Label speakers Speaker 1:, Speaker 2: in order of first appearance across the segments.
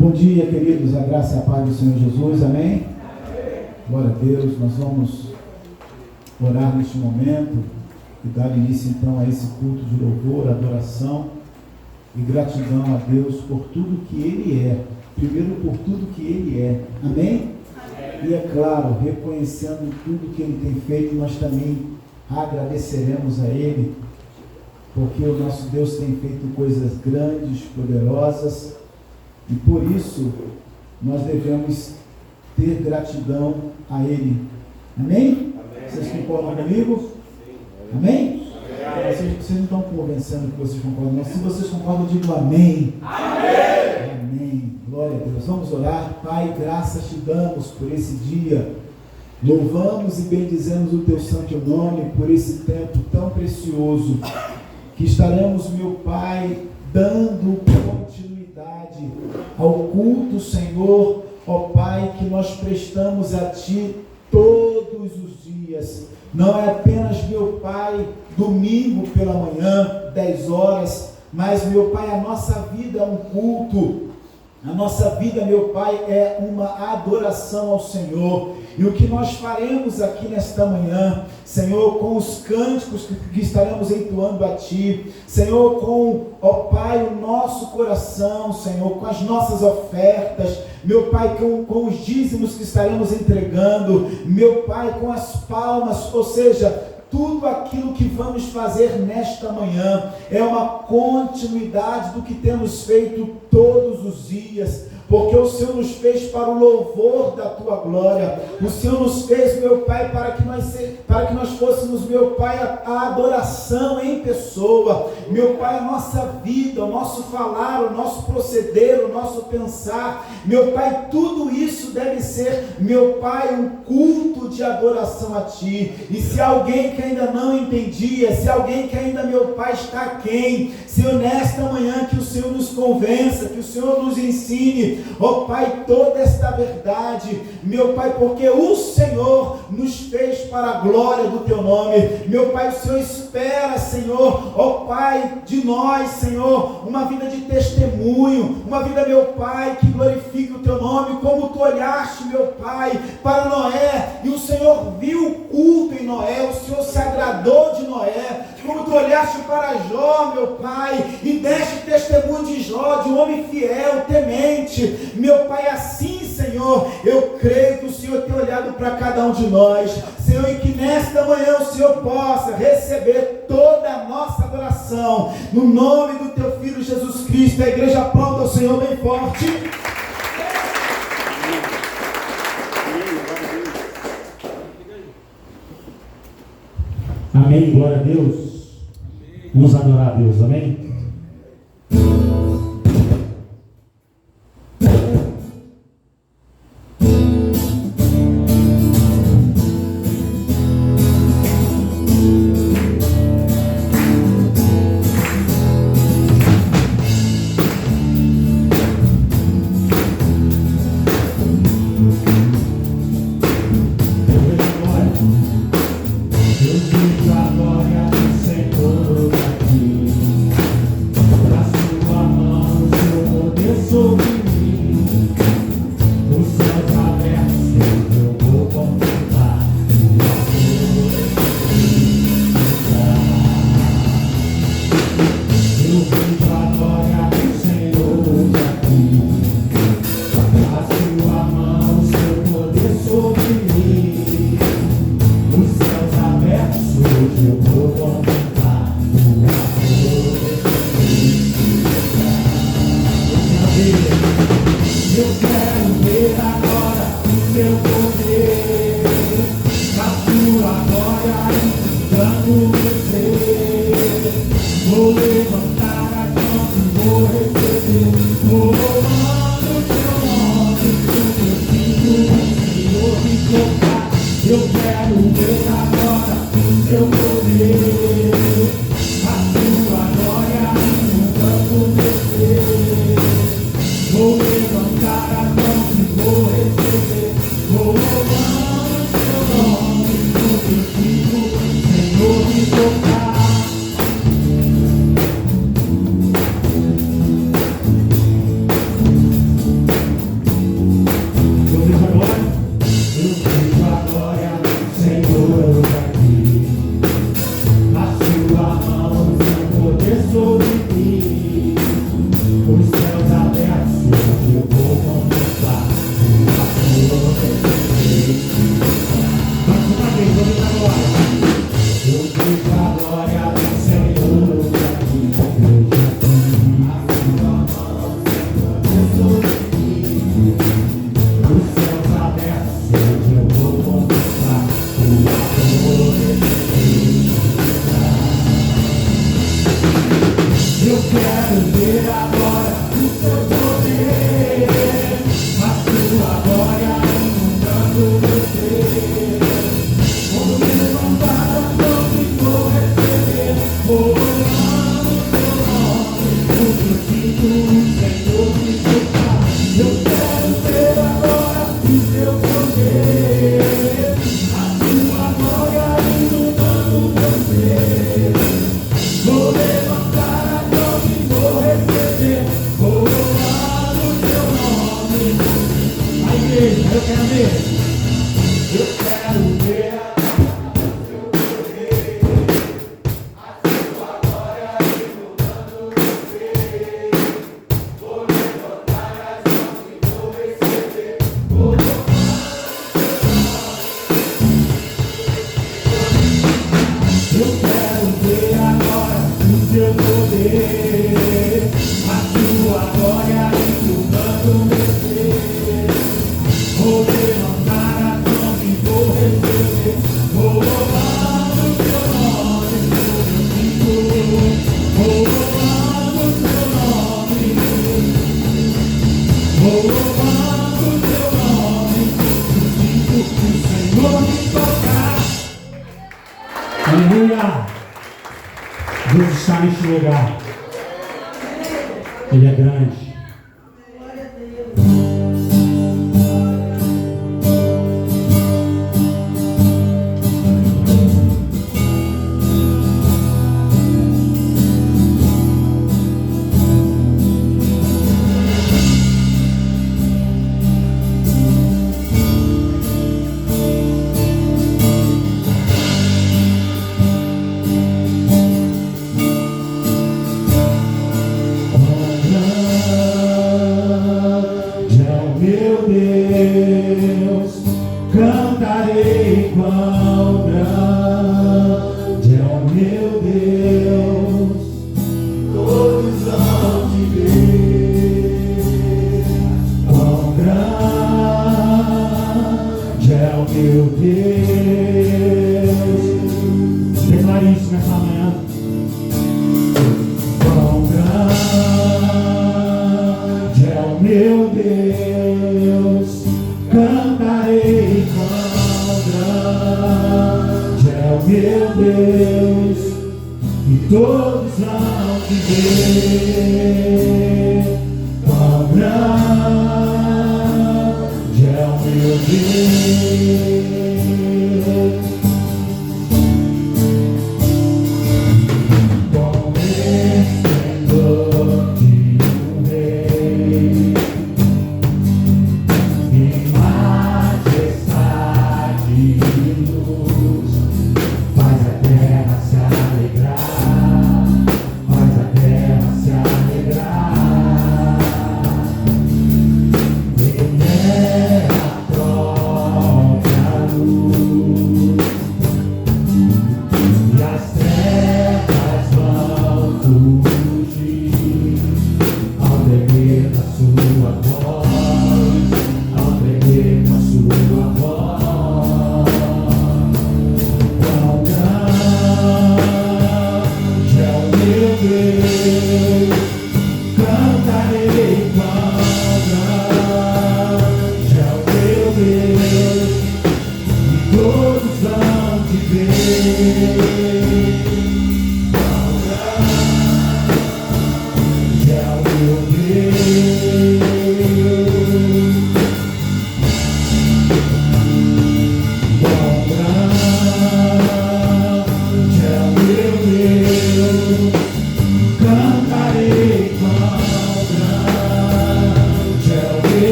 Speaker 1: Bom dia, queridos, a graça e a paz do Senhor Jesus, amém? Glória a Deus. Nós vamos orar neste momento e dar início então a esse culto de louvor, adoração e gratidão a Deus por tudo que Ele é, primeiro por tudo que Ele é, amém? E é claro, reconhecendo tudo que Ele tem feito, nós também agradeceremos a Ele, porque o nosso Deus tem feito coisas grandes, poderosas, e por isso nós devemos ter gratidão a Ele. Amém? Vocês concordam comigo? Amém? Vocês não estão convencendo que vocês concordam, mas se vocês concordam, eu digo amém. Amém. Glória a Deus. Vamos orar. Pai, graças te damos por esse dia. Louvamos e bendizemos o teu santo nome por esse tempo tão precioso que estaremos, meu Pai, dando continuidade ao culto, Senhor, ó Pai, que nós prestamos a Ti todos os dias. Não é apenas, meu Pai, domingo pela manhã, 10 horas, mas, meu Pai, a nossa vida é um culto. A nossa vida, meu Pai, é uma adoração ao Senhor. E o que nós faremos aqui nesta manhã, Senhor, com os cânticos que estaremos entoando a Ti, Senhor, com, ó Pai, o nosso coração, Senhor, com as nossas ofertas, meu Pai, com os dízimos que estaremos entregando, meu Pai, com as palmas, ou seja, tudo aquilo que vamos fazer nesta manhã é uma continuidade do que temos feito todos os dias, porque o Senhor nos fez para o louvor da Tua glória. O Senhor nos fez, meu Pai, para que nós fôssemos, meu Pai, a adoração em pessoa. Meu Pai, a nossa vida, o nosso falar, o nosso proceder, o nosso pensar, meu Pai, tudo isso deve ser, meu Pai, um culto de adoração a Ti. E se alguém que ainda não entendia, se alguém que ainda, meu Pai, está aquém, Senhor, nesta manhã que o Senhor nos convença, que o Senhor nos ensine, ó Pai, toda esta verdade, meu Pai, porque o Senhor nos fez para a glória do Teu nome. Meu Pai, o Senhor espera, Senhor, ó Pai, de nós, Senhor, uma vida de testemunho, uma vida, meu Pai, que glorifique o Teu nome, como Tu olhaste, meu Pai, para Noé, e o Senhor viu o culto em Noé, o Senhor se agradou de Noé, como Tu olhaste para Jó, meu Pai, e deste testemunho de Jó, de um homem fiel, temente. Meu Pai, assim, Senhor, eu creio que o Senhor tem olhado para cada um de nós, Senhor, e que nesta manhã o Senhor possa receber toda a nossa adoração, no nome do Teu Filho Jesus Cristo. A igreja aplauda ao Senhor bem forte.
Speaker 2: Amém, glória a Deus. Vamos adorar a Deus, amém?
Speaker 3: Vou levantar a mão e vou
Speaker 2: Aleluia! Deus está neste lugar. Ele é grande.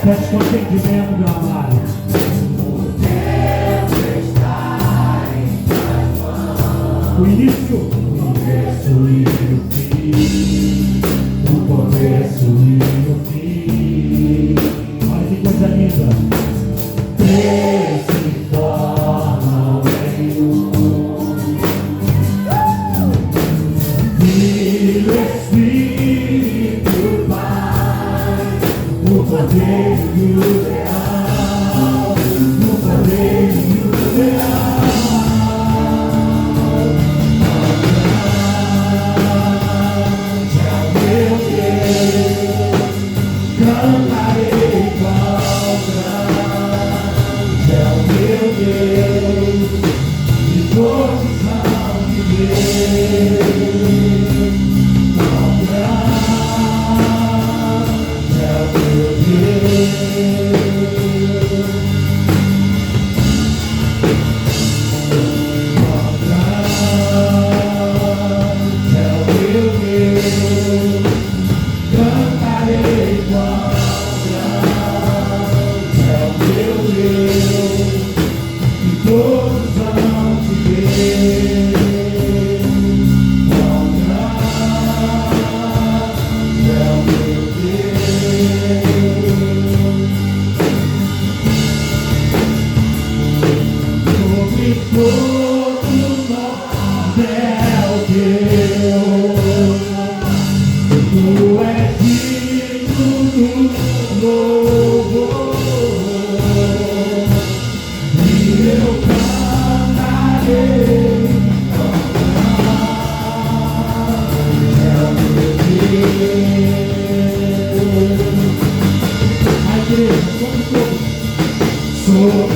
Speaker 2: Peço consentimento, meu amado. O início e o fim. O começo e o fim. Olha que coisa linda. Três se formam em um. Filho, Espírito, Pai. O poder e o leal. O poder e o leal. Cantarei qual grande é o meu Deus, e todos vão viver. Qual grande é o meu Deus, qual grande é o meu Deus. Cantarei qual grande é o meu Deus, e todos vão te ver. Qual grande é o meu Deus, sobre todo nós é o Deus. Tu és digno do louvor, e eu cantarei é o meu Deus. A igreja, sobre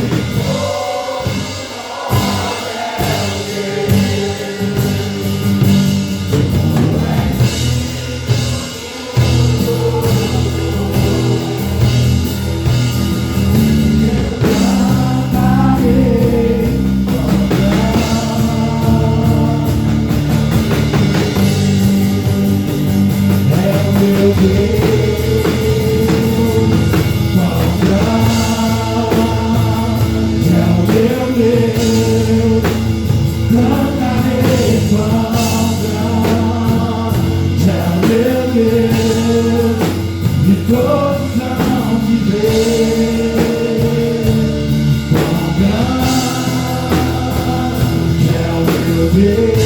Speaker 2: meu Deus, qual grande é o meu Deus, cantarei qual grande é o meu Deus, e todos vão te ver. Qual grande é o meu Deus.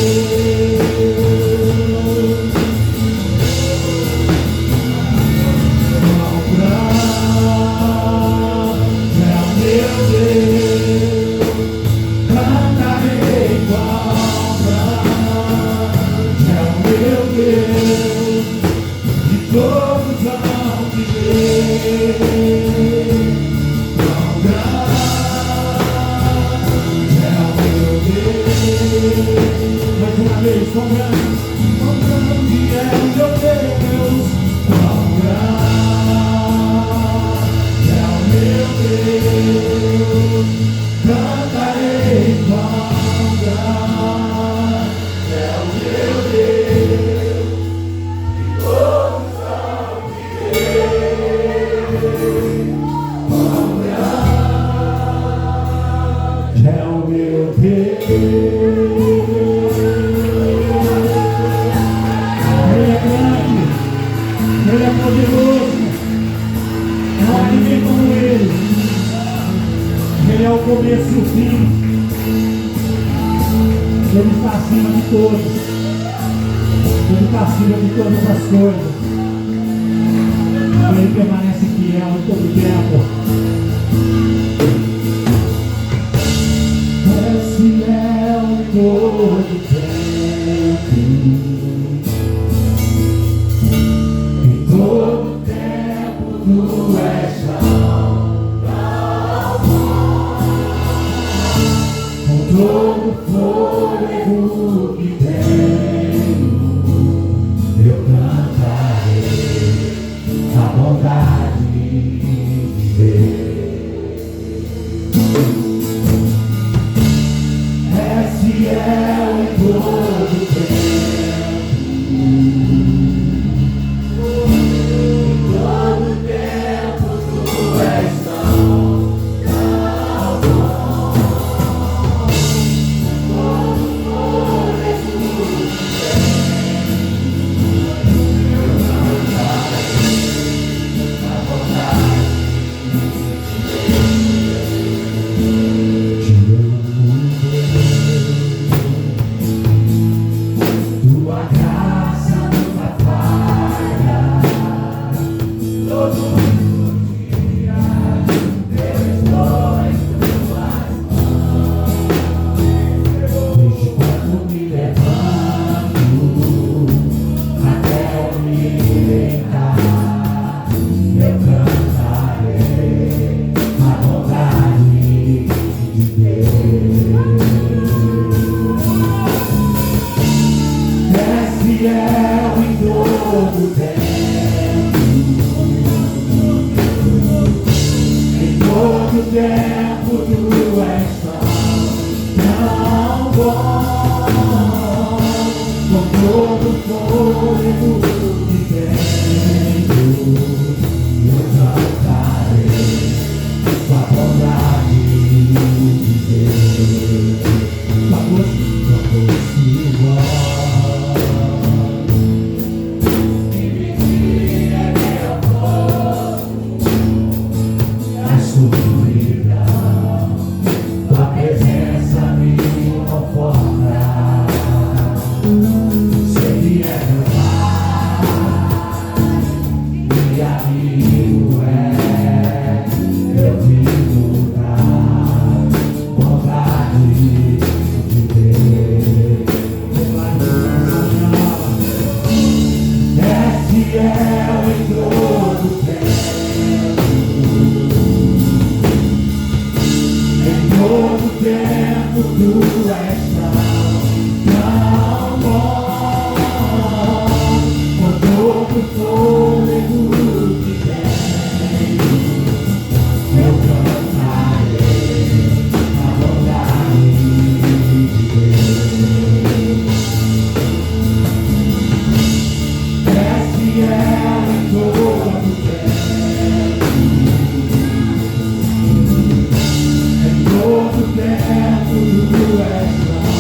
Speaker 2: Todos vão te ver. Qual grande é o meu Deus. Mais uma vez, qual grande é o meu Deus. Qual grande é o meu Deus. Cantarei qual grande é o meu Deus. Ele está acima de todos. Ele está acima de todas as coisas. Ele permanece fiel em todo tempo. É fiel em todo tempo. Em todo tempo tu és fiel. Com todo fôlego que tenho, eu cantarei a bondade de Deus. É fiel em todo tempo. Em todo tempo tu és tão bom. Todo fôlego que tenho, eu cantarei a bondade de Deus. Te amo, tua graça nunca falha. Todo dia eu estou em tuas mãos. Desde quando me levanto até eu me deitar, eu cantarei a bondade de Deus. É fiel em todo tempo. Em todo tempo tu és tão bom. Com todo fôlego que tenho, eu cantarei a bondade de Deus. Tua doce voz me vigia meu corpo, a escuridão, tua presença me conforta. Sei que é meu Pai, e amigo é, eu vivo na bondade de Deus. É fiel em todo tempo. Em todo tempo tu és tão bom. Com todo fôlego que tenho, eu cantarei a bondade de Deus. É fiel em todo tempo. Em todo tempo tu és tão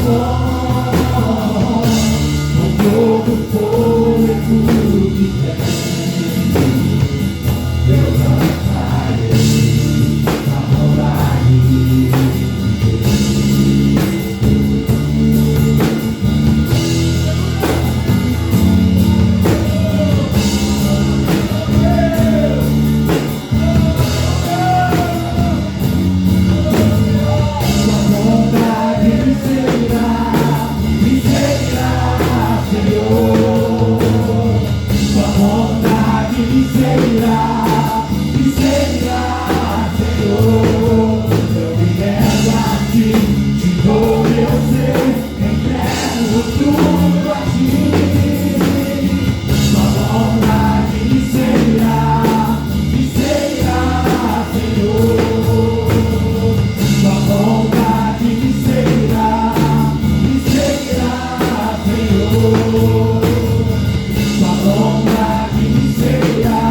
Speaker 2: bom. Com todo fôlego que tenho, eu cantarei a bondade de Tua bondade me seguirá, Senhor. Tua bondade me seguirá, Senhor. Eu me rendo a ti, te dou meu ser, entrego tudo a ti. Tua bondade me seguirá, Senhor. Tua bondade me seguirá, Senhor. Tua bondade me seguirá,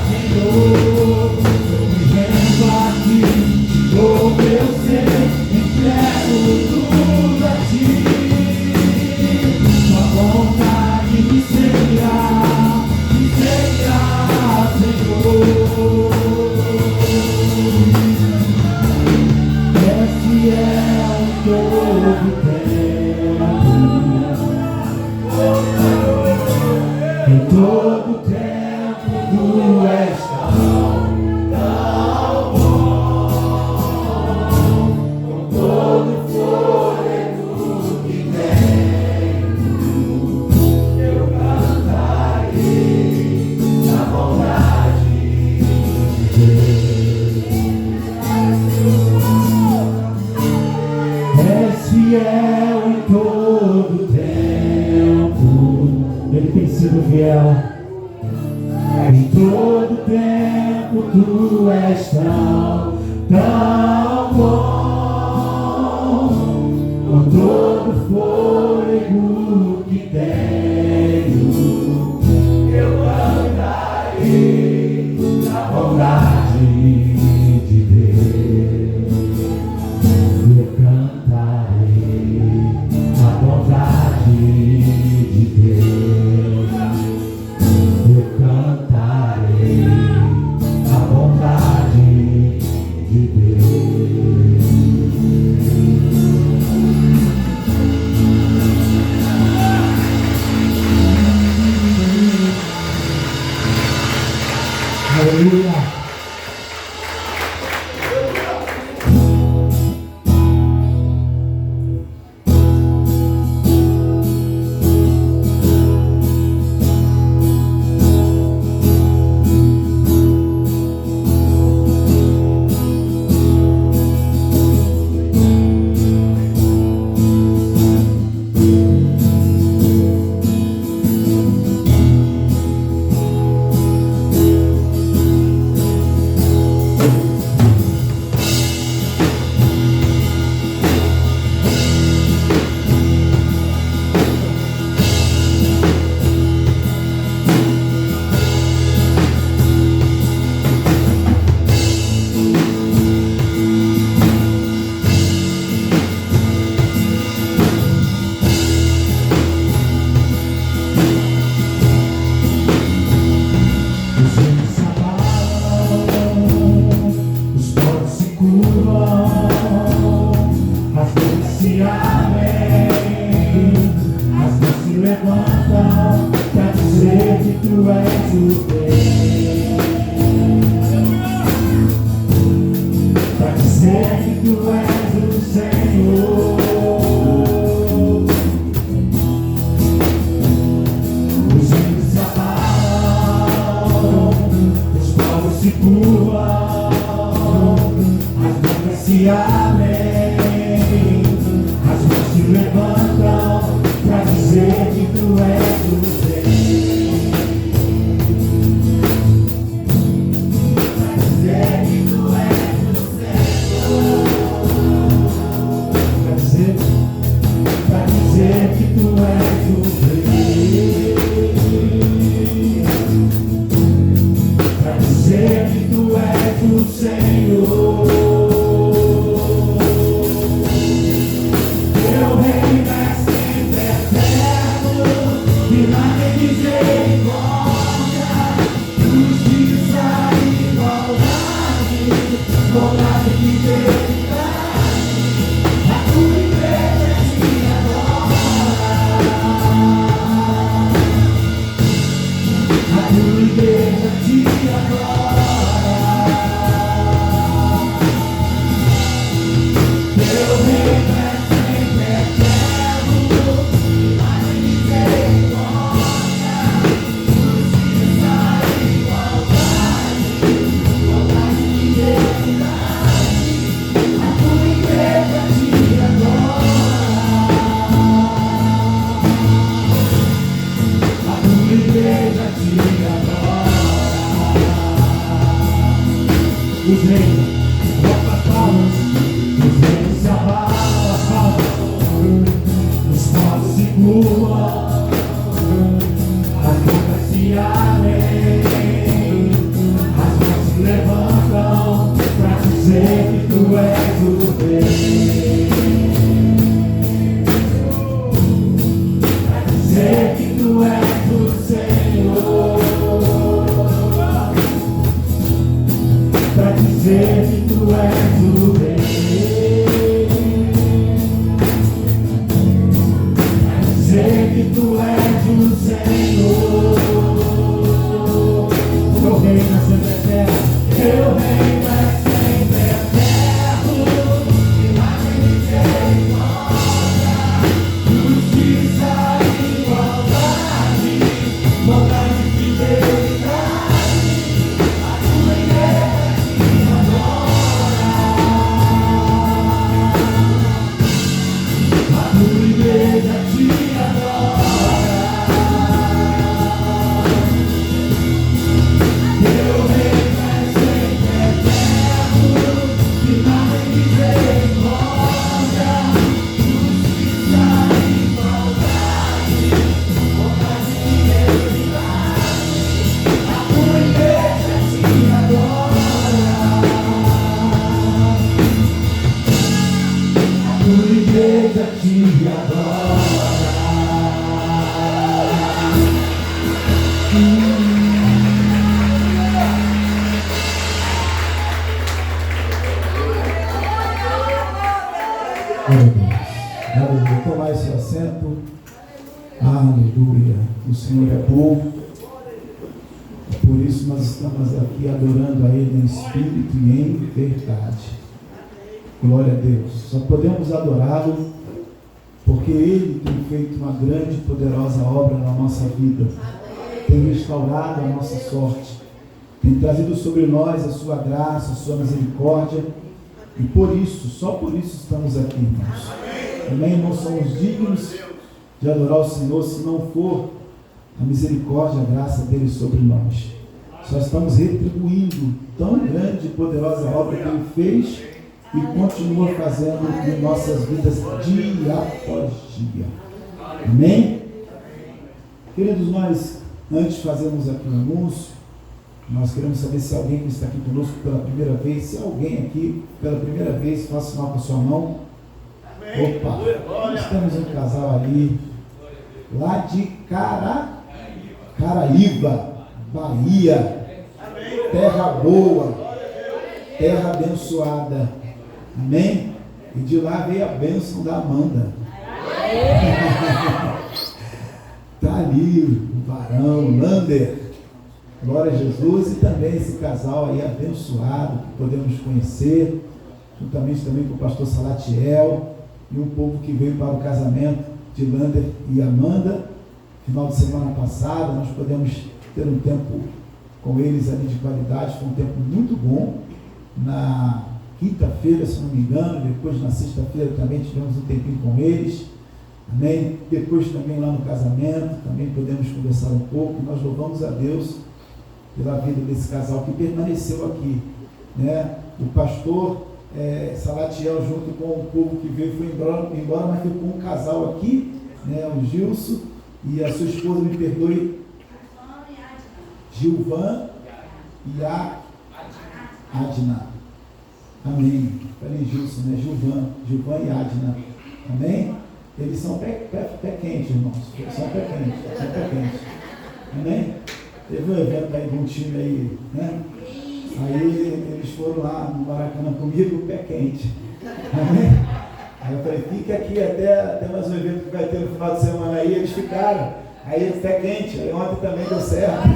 Speaker 2: Senhor. Eu me rendo a ti, te dou meu ser, entrego tudo a ti. Tua bondade me seguirá, Senhor. Em todo tempo tu és tão bom, com todo fôlego que tenho, eu cantarei na bondade de Deus. És fiel em todo tempo, Ele tem sido fiel. Em todo tempo tu és tão bom, com todo fôlego que tenho, eu cantarei na bondade de Deus. Eu cantarei na bondade de Deus. Eu cantarei a bondade de Deus. Aleluia.
Speaker 3: Pra dizer que tu és o rei.
Speaker 2: vez a te adorar.
Speaker 1: Aleluia. Tomar esse assento. Aleluia. O Senhor é bom. Por isso nós estamos aqui adorando a Ele em espírito e em verdade. Glória a Deus. Só podemos adorá-lo porque Ele tem feito uma grande e poderosa obra na nossa vida. Tem restaurado a nossa sorte. Tem trazido sobre nós a sua graça, a sua misericórdia. E por isso, só por isso estamos aqui, irmãos. Amém? Não somos dignos de adorar o Senhor se não for a misericórdia, a graça dele sobre nós. Só estamos retribuindo tão grande e poderosa obra que ele fez e continua fazendo em nossas vidas dia após dia. Amém? Queridos, nós, antes de fazermos aqui um anúncio, nós queremos saber se alguém que está aqui conosco pela primeira vez, se alguém aqui pela primeira vez, faça sinal com a sua mão. Opa, nós temos um casal ali, lá de Caraíba, Bahia, terra boa, terra abençoada, amém? E de lá veio a bênção da Amanda. Está ali o varão, Lander. Glória a Jesus. E também esse casal aí abençoado que podemos conhecer, juntamente também com o pastor Salatiel e um povo que veio para o casamento de Lander e Amanda. Final de semana passada nós podemos ter um tempo com eles ali de qualidade, foi um tempo muito bom. Na quinta-feira, se não me engano, depois na sexta-feira também tivemos um tempinho com eles, amém? Depois também lá no casamento, também podemos conversar um pouco. Nós louvamos a Deus pela vida desse casal que permaneceu aqui, né? O pastor Salatiel, junto com o povo que veio, foi embora, mas ficou um casal aqui, né? O Gilson e a sua esposa, me perdoe, Gilvan e a Adna. Amém. Falei Gilson, né? Gilvan e Adna. Amém? Eles são pé quente, irmãos. São pé quente. Amém? Teve um evento aí de um time aí, né? Aí eles foram lá no Maracanã comigo, pé quente. Amém? Aí eu falei, fica aqui até mais um evento que vai ter no final de semana aí. Eles ficaram. Aí eles pé quente. Aí ontem também deu certo.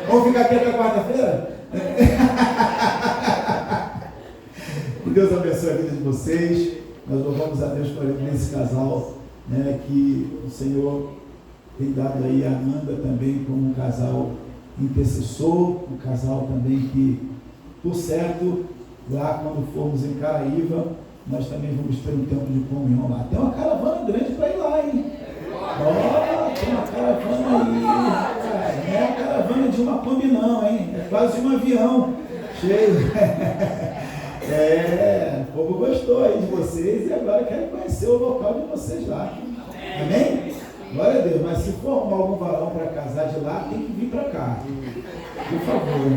Speaker 1: Vamos ficar aqui até quarta-feira? Que Deus abençoe a vida de vocês. Nós louvamos a Deus por esse casal, né, que o Senhor tem dado aí a Amanda também como um casal intercessor, um casal também que, por certo, lá quando formos em Caraíba, nós também vamos ter um tempo de comunhão lá. Tem uma caravana grande para ir lá, hein? Tem uma caravana aí, não é a caravana de uma Kombi não, hein? É quase um avião cheio. O povo gostou aí de vocês e agora quer conhecer o local de vocês lá. Amém? Glória a Deus. Mas se for algum varão para casar de lá, tem que vir para cá. Por favor.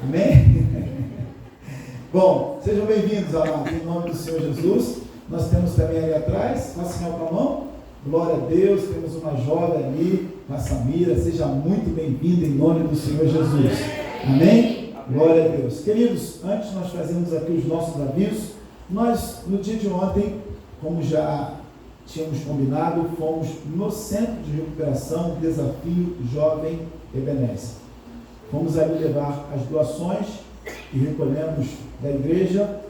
Speaker 1: Amém? Bom, sejam bem-vindos, amados, em nome do Senhor Jesus. Nós temos também ali atrás, faça sinal com a mão. Glória a Deus, temos uma jovem ali, a Samira. Seja muito bem-vinda em nome do Senhor Jesus. Amém? Glória a Deus. Queridos, antes nós fazemos aqui os nossos avisos. Nós, no dia de ontem, como já tínhamos combinado, fomos no Centro de Recuperação Desafio Jovem Ebenezer. Fomos ali levar as doações e recolhemos da igreja.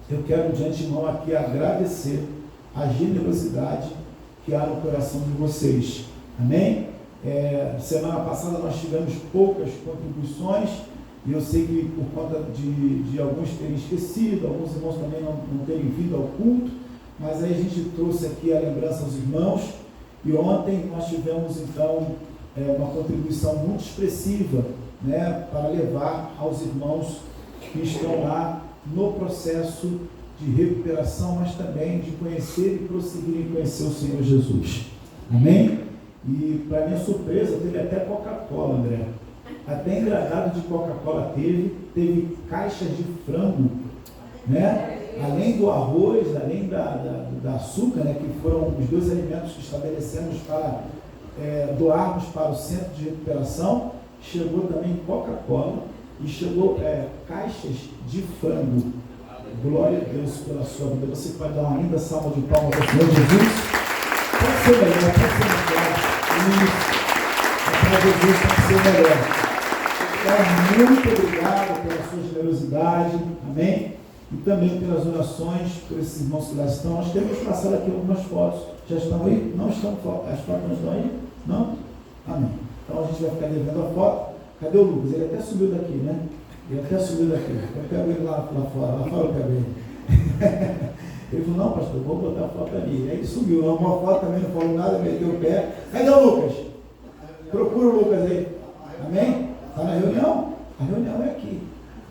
Speaker 1: Eu quero de antemão aqui agradecer a generosidade que há no coração de vocês. Amém? Semana passada nós tivemos poucas contribuições e eu sei que por conta de alguns terem esquecido, alguns irmãos também não terem vindo ao culto, mas aí a gente trouxe aqui a lembrança aos irmãos e ontem nós tivemos então uma contribuição muito expressiva, né, para levar aos irmãos que estão lá no processo de recuperação, mas também de conhecer e prosseguir em conhecer o Senhor Jesus. Amém? E para minha surpresa, teve até Coca-Cola, André. Até engradado de Coca-Cola teve caixas de frango, né? além do arroz, além da açúcar, né, que foram os 2 alimentos que estabelecemos para doarmos para o centro de recuperação, chegou também Coca-Cola e chegou caixas de frango. Glória a Deus pela sua vida. Você pode dar uma linda salva de palmas ao Senhor Jesus. Pode ser melhor, pode ser melhor. Para Jesus pode ser melhor. Então, muito obrigado pela sua generosidade, amém? E também pelas orações, por esses irmãos que lá estão. Nós temos passado aqui algumas fotos. Já estão aí? Não estão? As fotos não estão aí? Não? Amém. Então a gente vai ficar devendo a foto. Cadê o Lucas? Ele até subiu daqui, né? Ele até subiu daqui. Eu pego ele lá fora. Lá fora eu pego ele. Ele falou, não, pastor, vou botar a foto ali. Aí ele subiu, uma foto também, não falou nada, meteu o pé. Cadê o Lucas? Procura o Lucas aí. Amém? Está na reunião? A reunião é aqui.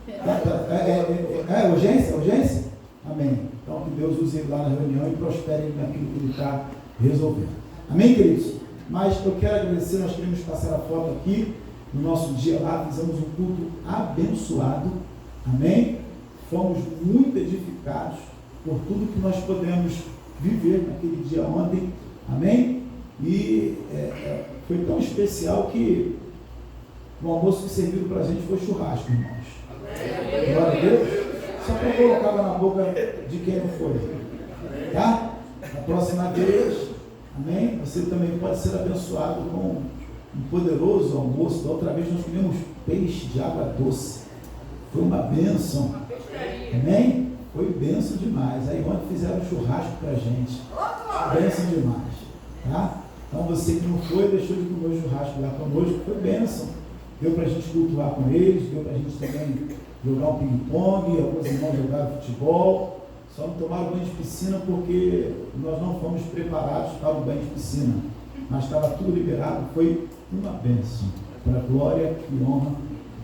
Speaker 1: É urgência? Urgência? Amém. Então que Deus use ele lá na reunião e prospere ele naquilo que ele está resolvendo. Amém, queridos? Mas eu quero agradecer, nós queremos passar a foto aqui. No nosso dia lá, fizemos um culto abençoado. Amém? Fomos muito edificados por tudo que nós podemos viver naquele dia ontem. Amém? E foi tão especial que o almoço que serviram para a gente foi churrasco, irmãos. Glória a Deus. Só para colocar lá na boca de quem não foi. Tá? Na próxima vez, amém? Você também pode ser abençoado com um poderoso almoço. Da outra vez nós comemos peixe de água doce. Foi uma bênção. Amém? Foi bênção demais. Aí ontem fizeram churrasco para a gente. Bênção demais. Tá? Então você que não foi, deixou de comer o churrasco lá conosco. Foi bênção. Deu para a gente cultuar com eles, deu para a gente também jogar um ping-pong, alguns irmãos jogaram futebol. Só não tomaram banho de piscina porque nós não fomos preparados para o banho de piscina. Mas estava tudo liberado, foi uma bênção, para a glória e honra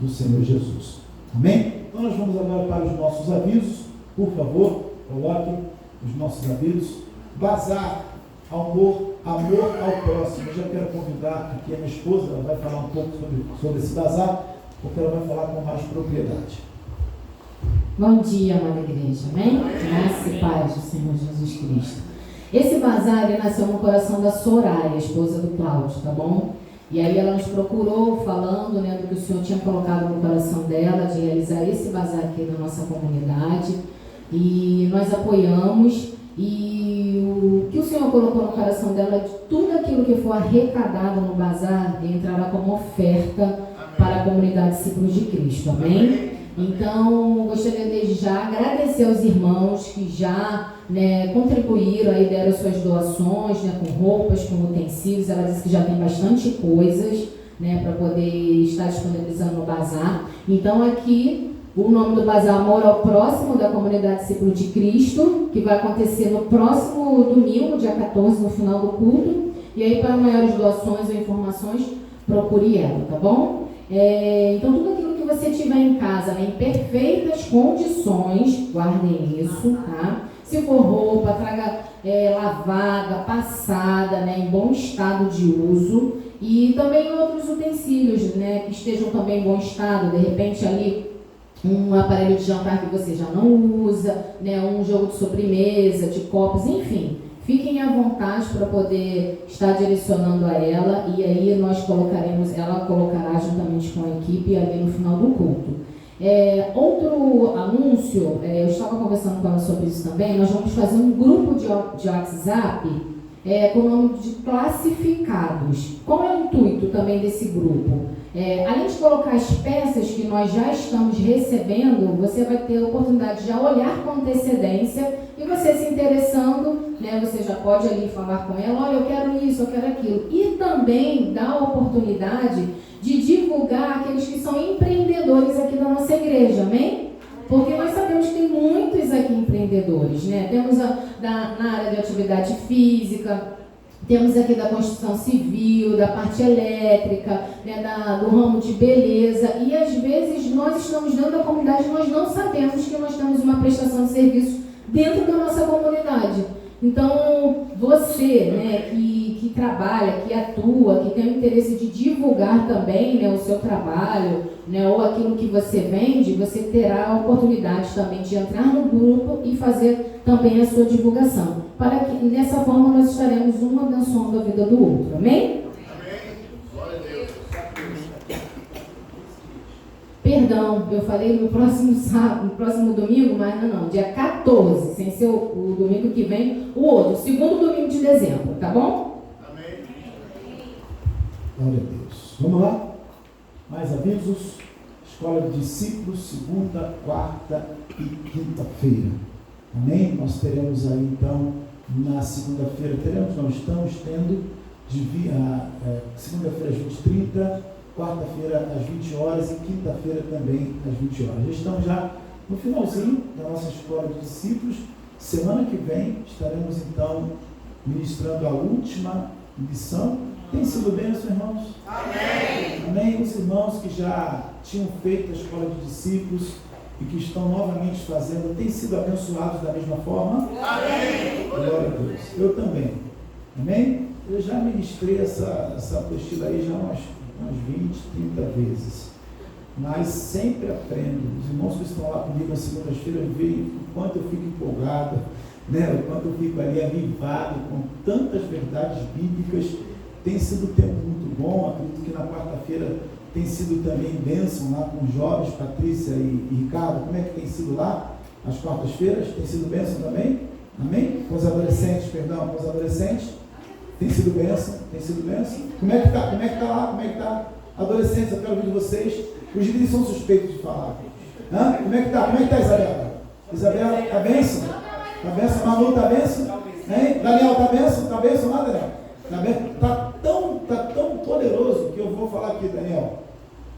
Speaker 1: do Senhor Jesus. Amém? Então nós vamos agora para os nossos avisos. Por favor, coloquem os nossos avisos. Bazar, amor ao próximo. Eu já quero convidar aqui a minha esposa, ela vai falar um pouco sobre esse bazar, porque ela vai falar com mais propriedade.
Speaker 3: Bom dia, amada igreja, amém? Graça e paz do Senhor Jesus Cristo. Esse bazar, ele nasceu no coração da Soraya, esposa do Cláudio, tá bom? E aí ela nos procurou falando, né, do que o Senhor tinha colocado no coração dela, de realizar esse bazar aqui na nossa comunidade. E nós apoiamos, e o que o Senhor colocou no coração dela, de tudo aquilo que for arrecadado no bazar, entrará como oferta para a comunidade Discípulos de Cristo, amém? Então, gostaria desde já agradecer aos irmãos que já, né, contribuíram, aí deram suas doações, né, com roupas, com utensílios. Ela disse que já tem bastante coisas, né, para poder estar disponibilizando no bazar. Então, aqui, o nome do bazar Amor ao Próximo, da comunidade Discípulo de Cristo, que vai acontecer no próximo domingo, dia 14, no final do culto. E aí, para maiores doações ou informações, procure ela, tá bom? Então, tudo aquilo que você tiver em casa, né, em perfeitas condições, guardem isso, tá? Se for roupa, traga lavada, passada, né, em bom estado de uso. E também outros utensílios, né, que estejam também em bom estado, de repente ali um aparelho de jantar que você já não usa, né, um jogo de sobremesa, de copos, enfim. Fiquem à vontade para poder estar direcionando a ela, e aí nós colocaremos, ela colocará juntamente com a equipe ali no final do culto. Outro anúncio, eu estava conversando com ela sobre isso também, nós vamos fazer um grupo de WhatsApp com o nome de Classificados. Qual é o intuito também desse grupo? Além de colocar as peças que nós já estamos recebendo, você vai ter a oportunidade de já olhar com antecedência, e você se interessando, né, você já pode ali falar com ela, olha, eu quero isso, eu quero aquilo. E também dá a oportunidade de divulgar aqueles que são empreendedores aqui da nossa igreja, amém? Porque nós sabemos que tem muitos aqui empreendedores, né? Temos na área de atividade física, temos aqui da construção civil, da parte elétrica, né, do ramo de beleza, e às vezes nós estamos dentro da comunidade e nós não sabemos que nós temos uma prestação de serviço dentro da nossa comunidade. Então, você, né, que trabalha, que atua, que tem o interesse de divulgar também, né, o seu trabalho, né, ou aquilo que você vende, você terá a oportunidade também de entrar no grupo e fazer também a sua divulgação. Para que dessa forma nós estaremos um abençoando a vida do outro. Amém? Perdão, eu falei no próximo sábado, no próximo domingo, mas não, dia 14, sem ser o domingo que vem, o outro, segundo domingo de dezembro, tá bom?
Speaker 1: Amém. Glória a Deus. Vamos lá? Mais avisos. Escola de Discípulos, segunda, quarta e quinta-feira. Amém? Nós teremos aí então, na segunda-feira, nós estamos tendo, segunda-feira às 20h30, quarta-feira às 20 horas e quinta-feira também às 20 horas. Já estamos já no finalzinho da nossa escola de discípulos. Semana que vem estaremos então ministrando a última lição. Tem sido bem, meus irmãos? Amém! Amém? Os irmãos que já tinham feito a escola de discípulos e que estão novamente fazendo, têm sido abençoados da mesma forma? Amém! Glória a Deus. Eu também. Amém? Eu já ministrei essa apostila aí já umas 20, 30 vezes, mas sempre aprendo. Os irmãos que estão lá comigo na segunda-feira veem o quanto eu fico empolgado, né? O quanto eu fico ali avivado com tantas verdades bíblicas. Tem sido um tempo muito bom. Acredito que na quarta-feira tem sido também bênção lá com os jovens, Patrícia e Ricardo. Como é que tem sido lá as quartas-feiras? Tem sido bênção também? Amém? Com os adolescentes, com os adolescentes. Tem sido bênção? Tem sido bênção? Como é que está? Como é que está lá? Como é que está? Adolescentes, eu quero ouvir de vocês. Os líderes são suspeitos de falar. Hã? Como é que está? Como é que está, Isabela? Isabela, está bênção? Está bênção? Manu, está bênção? Hein? Daniel, está bênção? Está bênção lá, Daniel? Está tão poderoso que eu vou falar aqui, Daniel.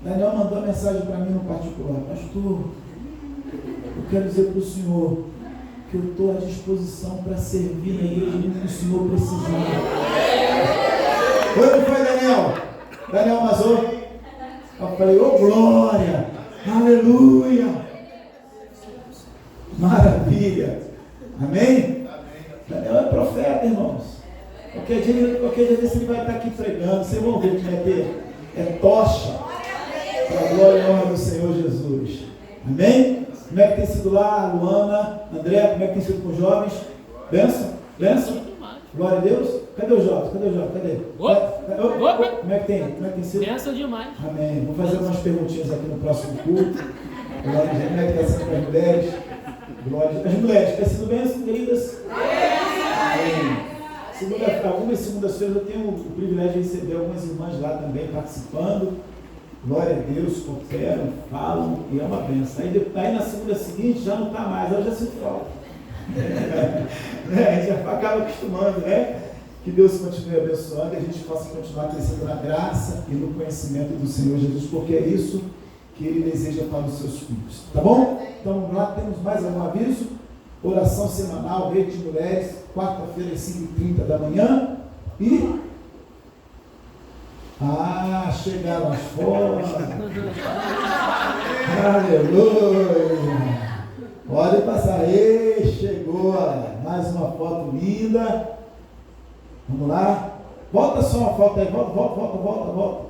Speaker 1: Daniel mandou uma mensagem para mim no particular. Pastor, eu quero dizer para o senhor que eu estou à disposição para servir na igreja do que o senhor precisar. Oi, não foi, Daniel? Daniel Mazou? Eu falei, ô glória, aleluia, maravilha, amém? Daniel é profeta, irmãos. Qualquer dia desse ele vai estar aqui pregando, vocês vão ver que vai ter, é tocha, para a glória e honra do Senhor Jesus, amém? Como é que tem sido lá, Luana, André, como é que tem sido com os jovens? Benção? Benção? Glória a Deus. Cadê os jovens? Cadê? Como é que tem sido?
Speaker 4: Benção demais.
Speaker 1: Amém. Vou fazer algumas perguntinhas aqui no próximo culto. Glória a Deus. Como é que está sendo com as mulheres? Glória a Deus. As mulheres, tem sido bênção, queridas? Amém. Algumas segundas-feiras eu tenho o privilégio de receber algumas irmãs lá também participando. Glória a Deus, cooperam, falam e é uma bênção. Aí na segunda seguinte já não está mais, ela já se falta. A gente já acaba acostumando, né? Que Deus continue abençoando e a gente possa continuar crescendo na graça e no conhecimento do Senhor Jesus, porque é isso que Ele deseja para os seus filhos. Tá bom? Então lá temos mais algum aviso. Oração semanal, Rede de Mulheres, quarta-feira às 5h30 da manhã. E chegaram as fotos. Aleluia. Pode passar aí, chegou mais uma foto linda. Vamos lá. Volta só uma foto aí, volta.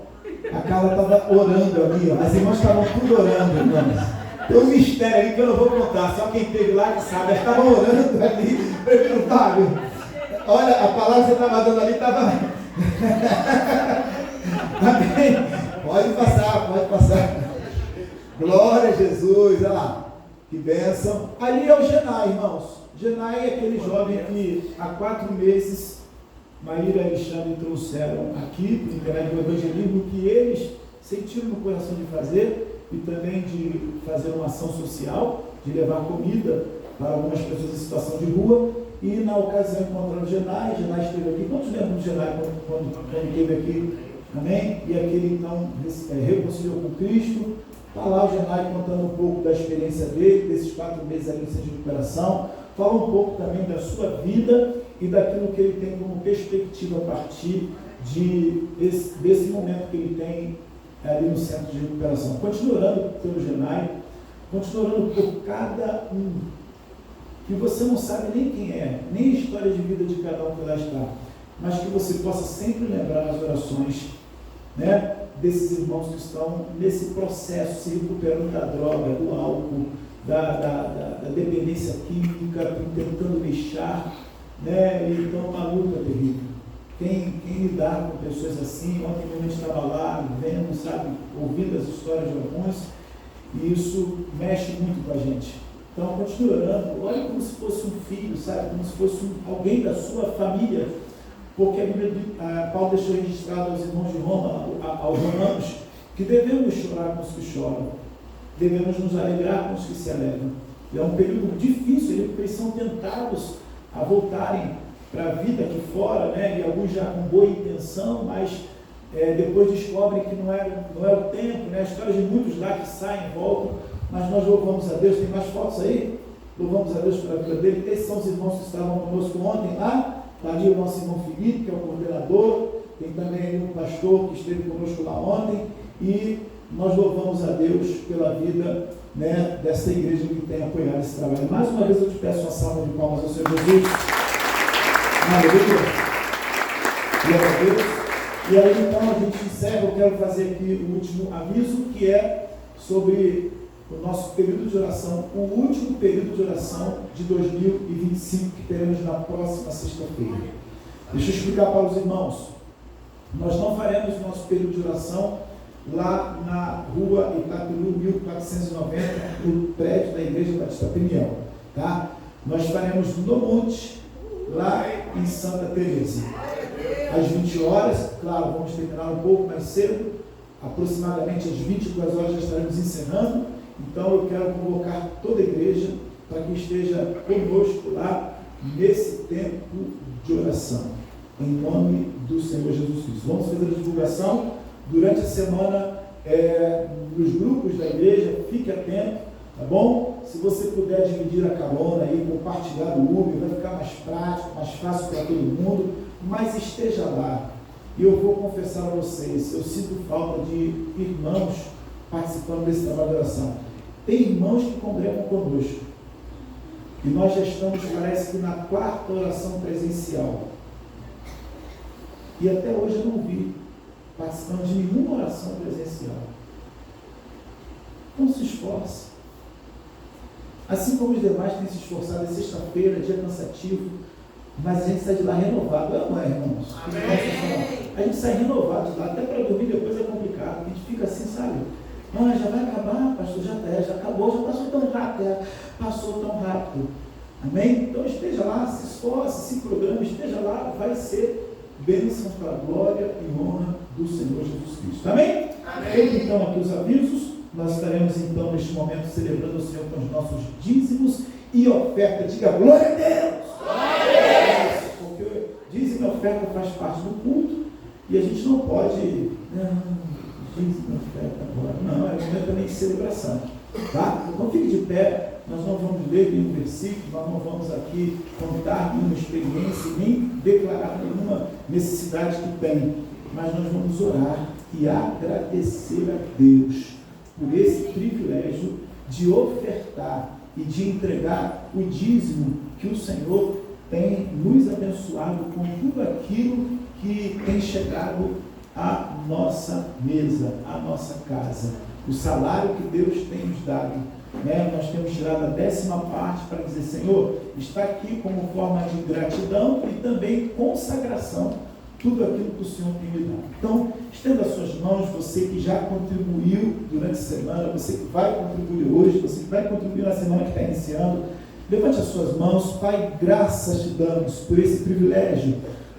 Speaker 1: A Carla estava orando ali, ó. As irmãs estavam tudo orando, irmãos. Tem um mistério ali que eu não vou contar, só quem esteve lá que sabe. Elas estavam orando ali, prefiro Fábio. Olha, a palavra que você estava dando ali estava. Amém? Pode passar. Glória a Jesus, olha lá. Que bênção. Ali é o Genai, irmãos. Genai é aquele jovem que há 4 meses Maíra e Alexandre trouxeram aqui para o intermédio do evangelismo, que eles sentiram no coração de fazer e também de fazer uma ação social, de levar comida para algumas pessoas em situação de rua. E na ocasião encontraram o Genai esteve aqui. Quantos lembram do Genai quando esteve aqui? Amém? E aquele então reconciliou com Cristo. Está lá o Genai contando um pouco da experiência dele, desses 4 meses ali de recuperação. Fala um pouco também da sua vida e daquilo que ele tem como perspectiva a partir desse momento que ele tem ali no centro de recuperação. Continua orando pelo Genai, continua orando por cada um, que você não sabe nem quem é, nem a história de vida de cada um que lá está. mas que você possa sempre lembrar nas orações, né, desses irmãos que estão nesse processo, se recuperando da droga, do álcool, da dependência química, tentando deixar, né, e então uma luta terrível. Quem lidar com pessoas assim, ontem a gente estava lá, vendo, sabe, ouvindo as histórias de alguns, e isso mexe muito com a gente. Então, continue orando, olhe como se fosse um filho, sabe, como se fosse alguém da sua família, porque a Bíblia, Paulo deixou registrado aos irmãos de Roma, aos romanos, que devemos chorar com os que choram, devemos nos alegrar com os que se alegram. É um período difícil, porque eles são tentados a voltarem para a vida aqui fora, né? E alguns já com boa intenção, mas depois descobrem que não é o tempo, né? A história de muitos lá que saem e voltam, mas nós louvamos a Deus. Tem mais fotos aí? Louvamos a Deus pela vida dele. Esses são os irmãos que estavam conosco ontem lá. Está ali o nosso irmão Felipe, que é o coordenador. Tem também um pastor que esteve conosco lá ontem. E nós louvamos a Deus pela vida, né, dessa igreja que tem apoiado esse trabalho. Mais uma vez eu te peço uma salva de palmas ao Senhor Jesus. Aleluia. Glória a Deus. E aí então a gente encerra. Eu quero fazer aqui o último aviso, que é sobre o nosso período de oração, o último período de oração de 2025, que teremos na próxima sexta-feira. Deixa eu explicar para os irmãos. Nós não faremos o nosso período de oração lá na rua Itapelu 1490, no prédio da Igreja Batista Peniel, tá? Nós faremos no Monte, lá em Santa Teresa, às 20 horas, claro, vamos terminar um pouco mais cedo, aproximadamente às 22 horas já estaremos encerrando. Então eu quero convocar toda a igreja para que esteja conosco lá nesse tempo de oração, em nome do Senhor Jesus Cristo. Vamos fazer a divulgação durante a semana nos grupos da igreja. Fique atento, tá bom? Se você puder dividir a carona aí, compartilhar o Uber, vai ficar mais prático, mais fácil para todo mundo, mas esteja lá. E eu vou confessar a vocês, eu sinto falta de irmãos participando desse trabalho de oração. Tem irmãos que congregam conosco, e nós já estamos, parece que na 4ª oração presencial, e até hoje eu não vi participando de nenhuma oração presencial. Não se esforce, assim como os demais têm se esforçado. É sexta-feira, dia cansativo, mas a gente sai de lá renovado, não é, irmãos? A gente sai renovado de lá, até para dormir depois é complicado, a gente fica assim, sabe? Já vai acabar, pastor, já acabou, já passou tão rápido, amém? Então esteja lá, se esforce, se programe, esteja lá, vai ser bênção para a glória e honra do Senhor Jesus Cristo, amém? Feito então aqui os avisos, nós estaremos então neste momento celebrando o Senhor com os nossos dízimos e oferta. Diga glória a Deus! Glória a Deus! Porque dízimo e oferta faz parte do culto e a gente não pode dízimo e oferta agora, não, é momento também de celebração, tá? Então fique de pé, nós não vamos ler nenhum versículo, nós não vamos aqui contar nenhuma experiência, nem declarar nenhuma necessidade que tem, mas nós vamos orar e agradecer a Deus por esse privilégio de ofertar e de entregar o dízimo que o Senhor tem nos abençoado com tudo aquilo que tem chegado à nossa mesa, à nossa casa. O salário que Deus tem nos dado, né? Nós temos tirado a 10ª parte para dizer: Senhor, está aqui como forma de gratidão e também consagração, tudo aquilo que o Senhor tem me dado. Então, estenda as suas mãos, você que já contribuiu durante a semana, você que vai contribuir hoje, você que vai contribuir na semana que está iniciando, levante as suas mãos. Pai, graças te damos por esse privilégio,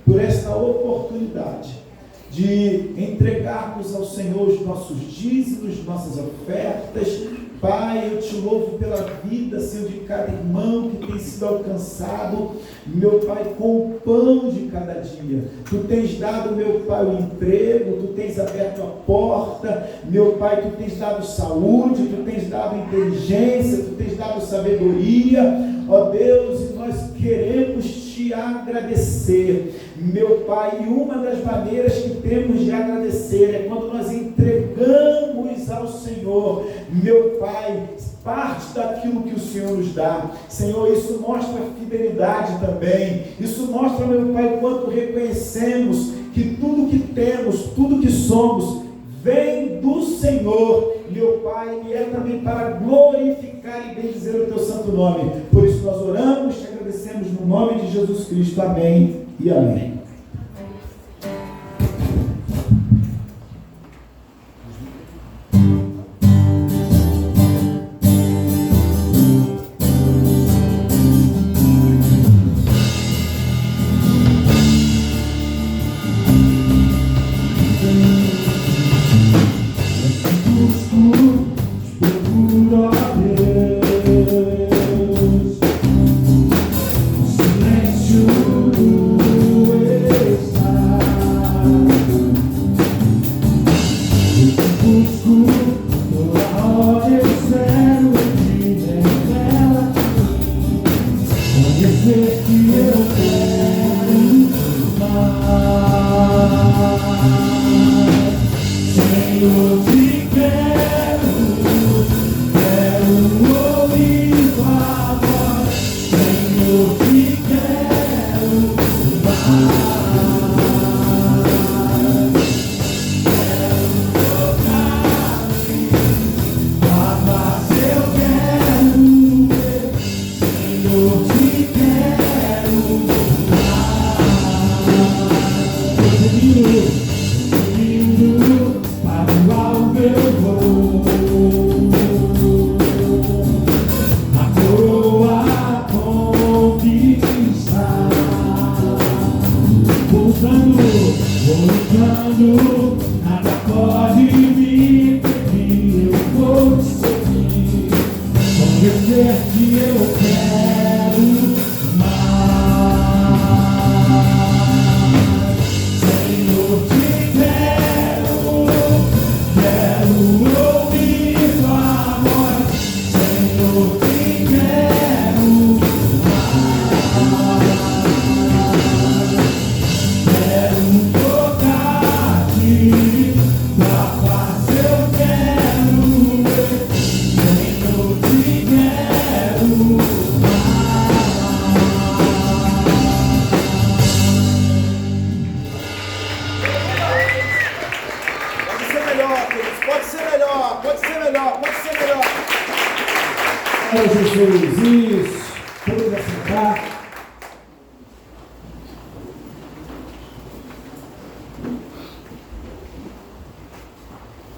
Speaker 1: por esta oportunidade de entregarmos ao Senhor os nossos dízimos, nossas ofertas. Pai, eu te louvo pela vida, Senhor, de cada irmão que tem sido alcançado, meu Pai, com o pão de cada dia. Tu tens dado, meu Pai, o emprego, tu tens aberto a porta, meu Pai, tu tens dado saúde, tu tens dado inteligência, tu tens dado sabedoria, ó Deus, e nós queremos te agradecer, meu Pai. E uma das maneiras que temos de agradecer é quando nós entregamos ao Senhor, meu Pai, parte daquilo que o Senhor nos dá. Senhor, isso mostra fidelidade também. Isso mostra, meu Pai, o quanto reconhecemos que tudo que temos, tudo que somos, vem do Senhor, meu Pai, e é também para glorificar e bendizer o Teu santo nome. Por isso nós oramos e te agradecemos no nome de Jesus Cristo. Amém e amém.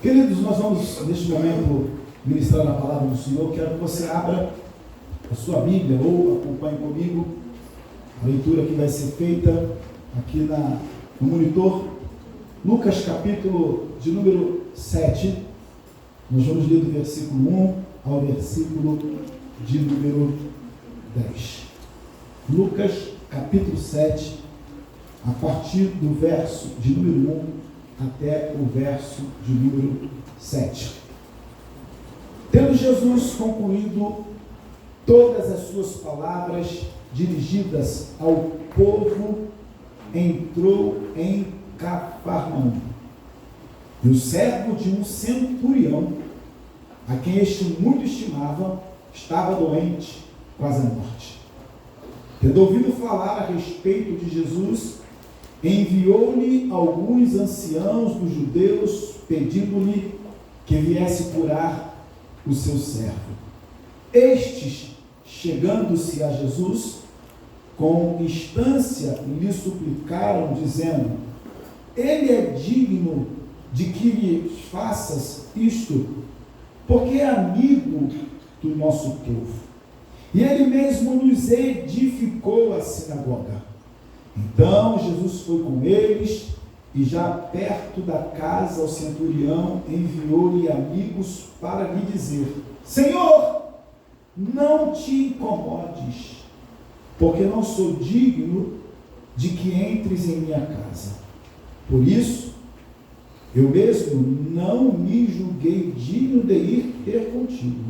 Speaker 1: Queridos, nós vamos neste momento ministrar a palavra do Senhor. Quero que você abra a sua Bíblia ou acompanhe comigo a leitura que vai ser feita aqui no monitor. Lucas capítulo de número 7. Nós vamos ler do versículo 1 ao versículo de número 10. Lucas capítulo 7, a partir do verso de número 1 até o verso de número 7. Tendo Jesus concluído todas as suas palavras dirigidas ao povo, entrou em Cafarnaum. E o servo de um centurião, a quem este muito estimava, estava doente, quase à morte. Tendo ouvido falar a respeito de Jesus, enviou-lhe alguns anciãos dos judeus, pedindo-lhe que viesse curar o seu servo. Estes, chegando-se a Jesus, com instância lhe suplicaram, dizendo: ele é digno de que lhe faças isto, porque é amigo do nosso povo. E ele mesmo nos edificou a sinagoga. Então Jesus foi com eles, e já perto da casa o centurião enviou-lhe amigos para lhe dizer: Senhor, não te incomodes, porque não sou digno de que entres em minha casa. Por isso, eu mesmo não me julguei digno de ir ter contigo.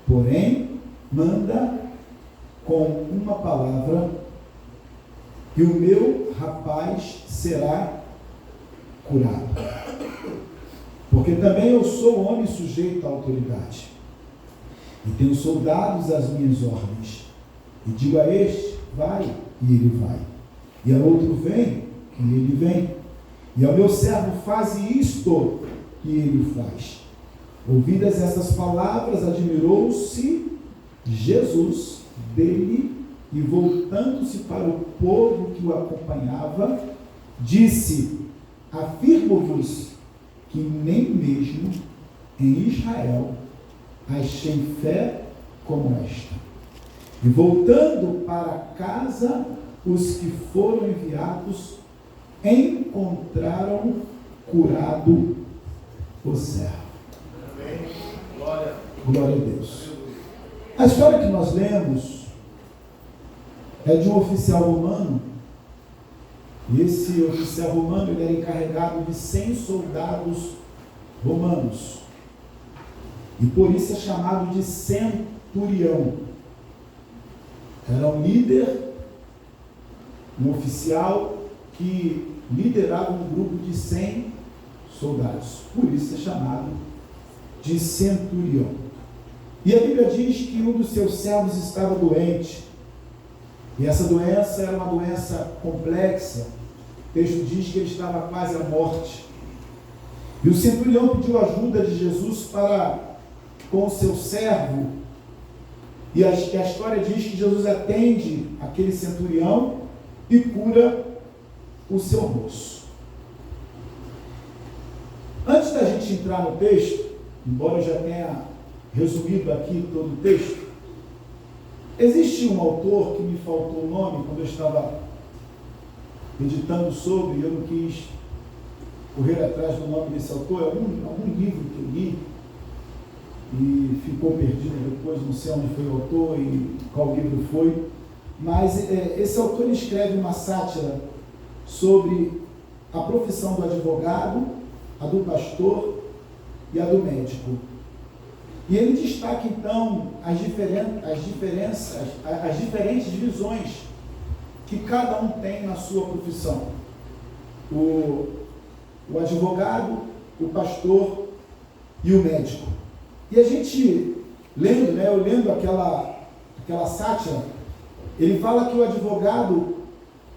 Speaker 1: Porém, manda com uma palavra, e o meu rapaz será curado. Porque também eu sou homem sujeito à autoridade. E tenho soldados às minhas ordens. E digo a este, vai, e ele vai. E ao outro, vem, e ele vem. E ao meu servo, faze isto, e ele faz. Ouvidas estas palavras, admirou-se Jesus dele, e voltando-se para o povo que o acompanhava, disse: afirmo-vos que nem mesmo em Israel achei fé como esta. E voltando para casa, os que foram enviados encontraram curado o servo. Glória a Deus. A história que nós lemos é de um oficial romano. E esse oficial romano, ele era encarregado de 100 soldados romanos. E por isso é chamado de centurião. Era um líder, um oficial que liderava um grupo de 100 soldados. Por isso é chamado de centurião. E a Bíblia diz que um dos seus servos estava doente. E essa doença era uma doença complexa. O texto diz que ele estava quase à morte. E o centurião pediu ajuda de Jesus para com o seu servo. E a história diz que Jesus atende aquele centurião e cura o seu moço. Antes da gente entrar no texto, embora eu já tenha resumido aqui todo o texto, existe um autor que me faltou o nome quando eu estava meditando sobre, e eu não quis correr atrás do nome desse autor. É algum livro que eu li e ficou perdido depois, não sei onde foi o autor e qual livro foi, mas esse autor escreve uma sátira sobre a profissão do advogado, a do pastor e a do médico. E ele destaca então as diferentes visões que cada um tem na sua profissão. O advogado, o pastor e o médico. E a gente lendo, eu lendo aquela sátira, ele fala que o advogado,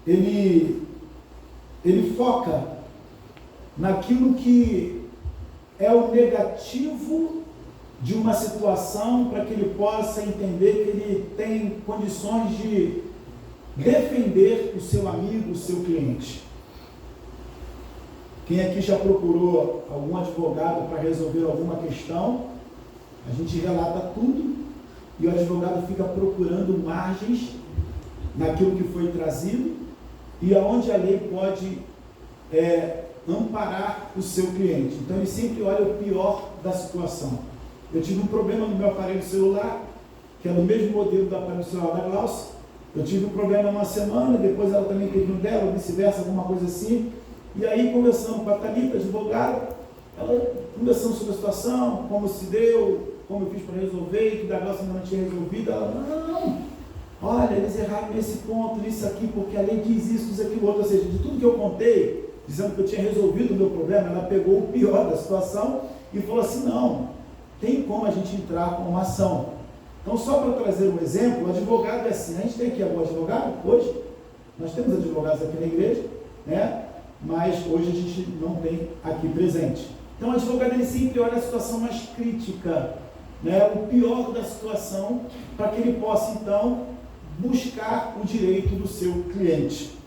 Speaker 1: ele foca naquilo que é o negativo de uma situação, para que ele possa entender que ele tem condições de defender o seu amigo, o seu cliente. Quem aqui já procurou algum advogado para resolver alguma questão, a gente relata tudo e o advogado fica procurando margens naquilo que foi trazido e aonde a lei pode amparar o seu cliente. Então ele sempre olha o pior da situação. Eu tive um problema no meu aparelho celular, que é do mesmo modelo do aparelho celular da Glaucia. Eu tive um problema uma semana, depois ela também teve um dela, vice-versa, alguma coisa assim. E aí, conversando com a Thalita, advogada, ela conversando sobre a situação, como se deu, como eu fiz para resolver, e que da Glaucia ainda não tinha resolvido. Ela, não, olha, eles erraram nesse ponto, nisso aqui, porque a lei diz isso, diz aquilo outro. Ou seja, de tudo que eu contei, dizendo que eu tinha resolvido o meu problema, ela pegou o pior da situação e falou assim, não, tem como a gente entrar com uma ação. Então, só para trazer um exemplo, o advogado é assim, a gente tem aqui algum advogado hoje, nós temos advogados aqui na igreja, né? Mas hoje a gente não tem aqui presente. Então, o advogado ele sempre olha a situação mais crítica, né? O pior da situação, para que ele possa, então, buscar o direito do seu cliente.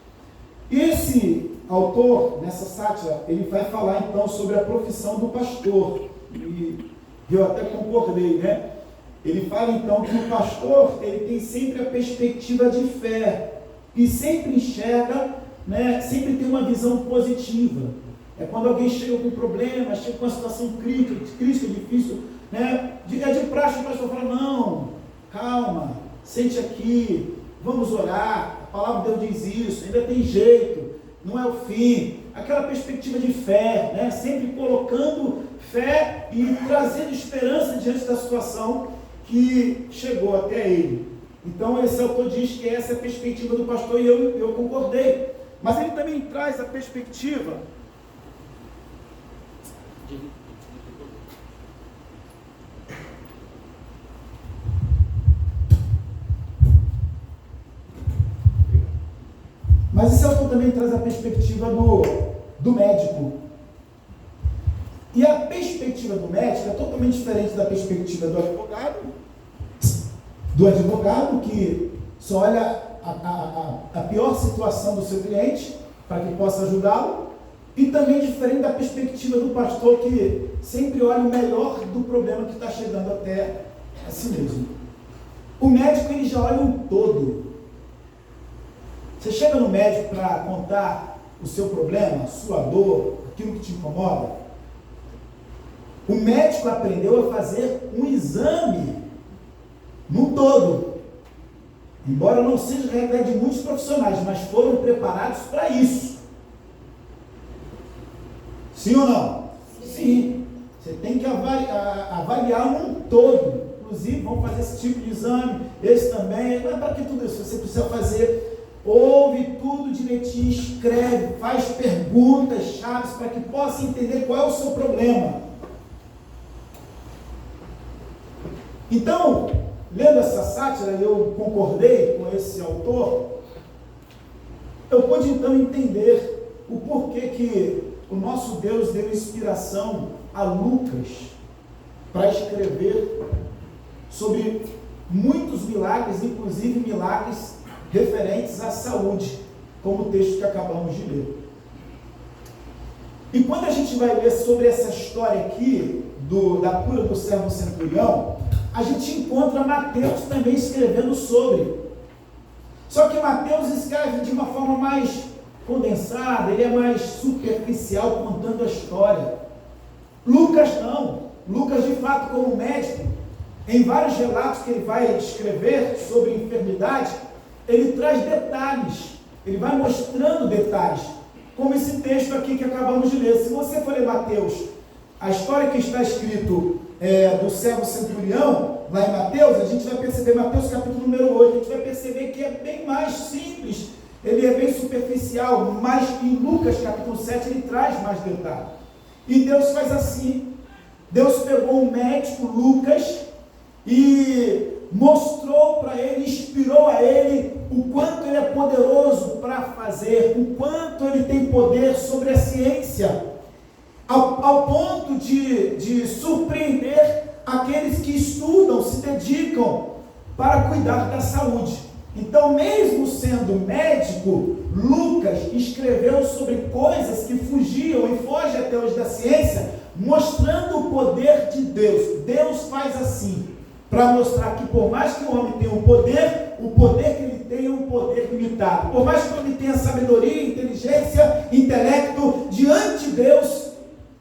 Speaker 1: E esse autor, nessa sátira, ele vai falar, então, sobre a profissão do pastor. E eu até concordei, né? Ele fala então que o pastor, ele tem sempre a perspectiva de fé e sempre enxerga, né? Sempre tem uma visão positiva. É quando alguém chega com um problema, chega com uma situação crítica, difícil, né? É de praxe o pastor fala, não, calma, sente aqui, vamos orar, a palavra de Deus diz isso, ainda tem jeito, não é o fim. Aquela perspectiva de fé, né? Sempre colocando fé e trazendo esperança diante da situação que chegou até ele. Então esse autor diz que essa é a perspectiva do pastor e eu concordei. Mas ele também traz a perspectiva Mas esse autor também traz a perspectiva do médico. E a perspectiva do médico é totalmente diferente da perspectiva do advogado que só olha a pior situação do seu cliente para que possa ajudá-lo, e também diferente da perspectiva do pastor que sempre olha o melhor do problema que está chegando até a si mesmo. O médico, ele já olha um todo. Você chega no médico para contar o seu problema, a sua dor, aquilo que te incomoda. O médico aprendeu a fazer um exame no todo. Embora não seja a realidade de muitos profissionais, mas foram preparados para isso. Sim ou não? Sim. Você tem que avaliar um todo. Inclusive, vamos fazer esse tipo de exame, esse também. Não é para que tudo isso? Você precisa fazer, ouve tudo direitinho, escreve, faz perguntas chaves para que possa entender qual é o seu problema. Então, lendo essa sátira, eu concordei com esse autor, eu pude então entender o porquê que o nosso Deus deu inspiração a Lucas para escrever sobre muitos milagres, inclusive milagres referentes à saúde, como o texto que acabamos de ler. E quando a gente vai ler sobre essa história aqui, da cura do servo centurião, a gente encontra Mateus também escrevendo sobre. Só que Mateus escreve de uma forma mais condensada, ele é mais superficial contando a história. Lucas não. Lucas, de fato, como médico, em vários relatos que ele vai escrever sobre enfermidade, ele traz detalhes, ele vai mostrando detalhes, como esse texto aqui que acabamos de ler. Se você for ler Mateus, a história que está escrito do servo centurião, lá em Mateus, a gente vai perceber, Mateus capítulo número 8, a gente vai perceber que é bem mais simples, ele é bem superficial, mas em Lucas capítulo 7 ele traz mais detalhes. E Deus faz assim, Deus pegou o médico Lucas e mostrou para ele, inspirou a ele o quanto ele é poderoso para fazer, o quanto ele tem poder sobre a ciência, ao ponto de surpreender aqueles que estudam, se dedicam para cuidar da saúde. Então, mesmo sendo médico, Lucas escreveu sobre coisas que fugiam e fogem até hoje da ciência, mostrando o poder de Deus. Deus faz assim, para mostrar que por mais que o homem tenha um poder, o poder que ele tem é um poder limitado. Por mais que ele tenha sabedoria, inteligência, intelecto, diante de Deus,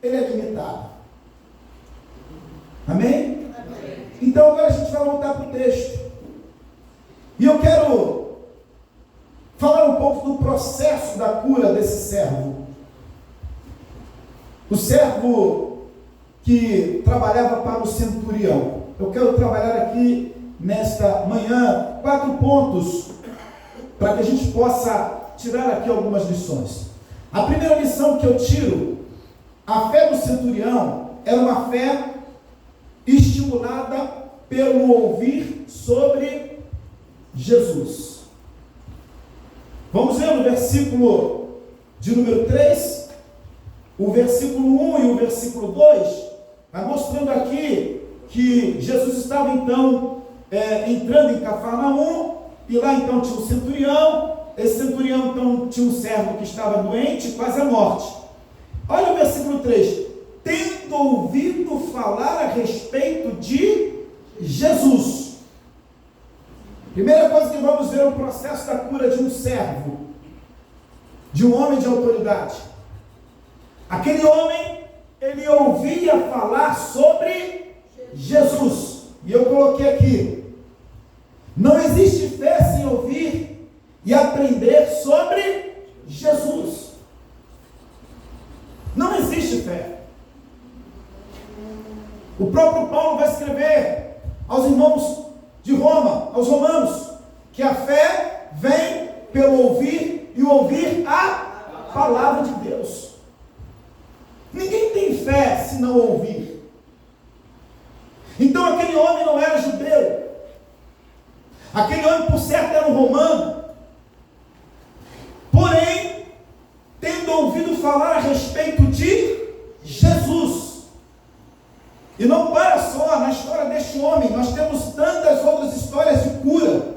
Speaker 1: ele é limitado. Amém? Então agora a gente vai voltar para o texto. E eu quero falar um pouco do processo da cura desse servo. O servo que trabalhava para o centurião. Eu quero trabalhar aqui nesta manhã 4 pontos para que a gente possa tirar aqui algumas lições. A primeira lição que eu tiro: a fé do centurião era uma fé estimulada pelo ouvir sobre Jesus. Vamos ver no versículo de número 3, o versículo 1 e o versículo 2, vai mostrando aqui que Jesus estava então entrando em Cafarnaum, e lá então tinha um centurião. Esse centurião então tinha um servo que estava doente, quase à morte. Olha o versículo 3: tendo ouvido falar a respeito de Jesus. Primeira coisa que vamos ver é o processo da cura de um servo, de um homem de autoridade. Aquele homem, ele ouvia falar sobre Jesus. E eu coloquei aqui: não existe fé sem ouvir e aprender sobre Jesus. Não existe fé. O próprio Paulo vai escrever aos irmãos de Roma, aos romanos, que a fé vem pelo ouvir e ouvir a palavra de Deus. Ninguém tem fé se não ouvir. Então aquele homem não era judeu. Aquele homem, por certo, era um romano. Porém, falar a respeito de Jesus. E não para só na história deste homem, nós temos tantas outras histórias de cura,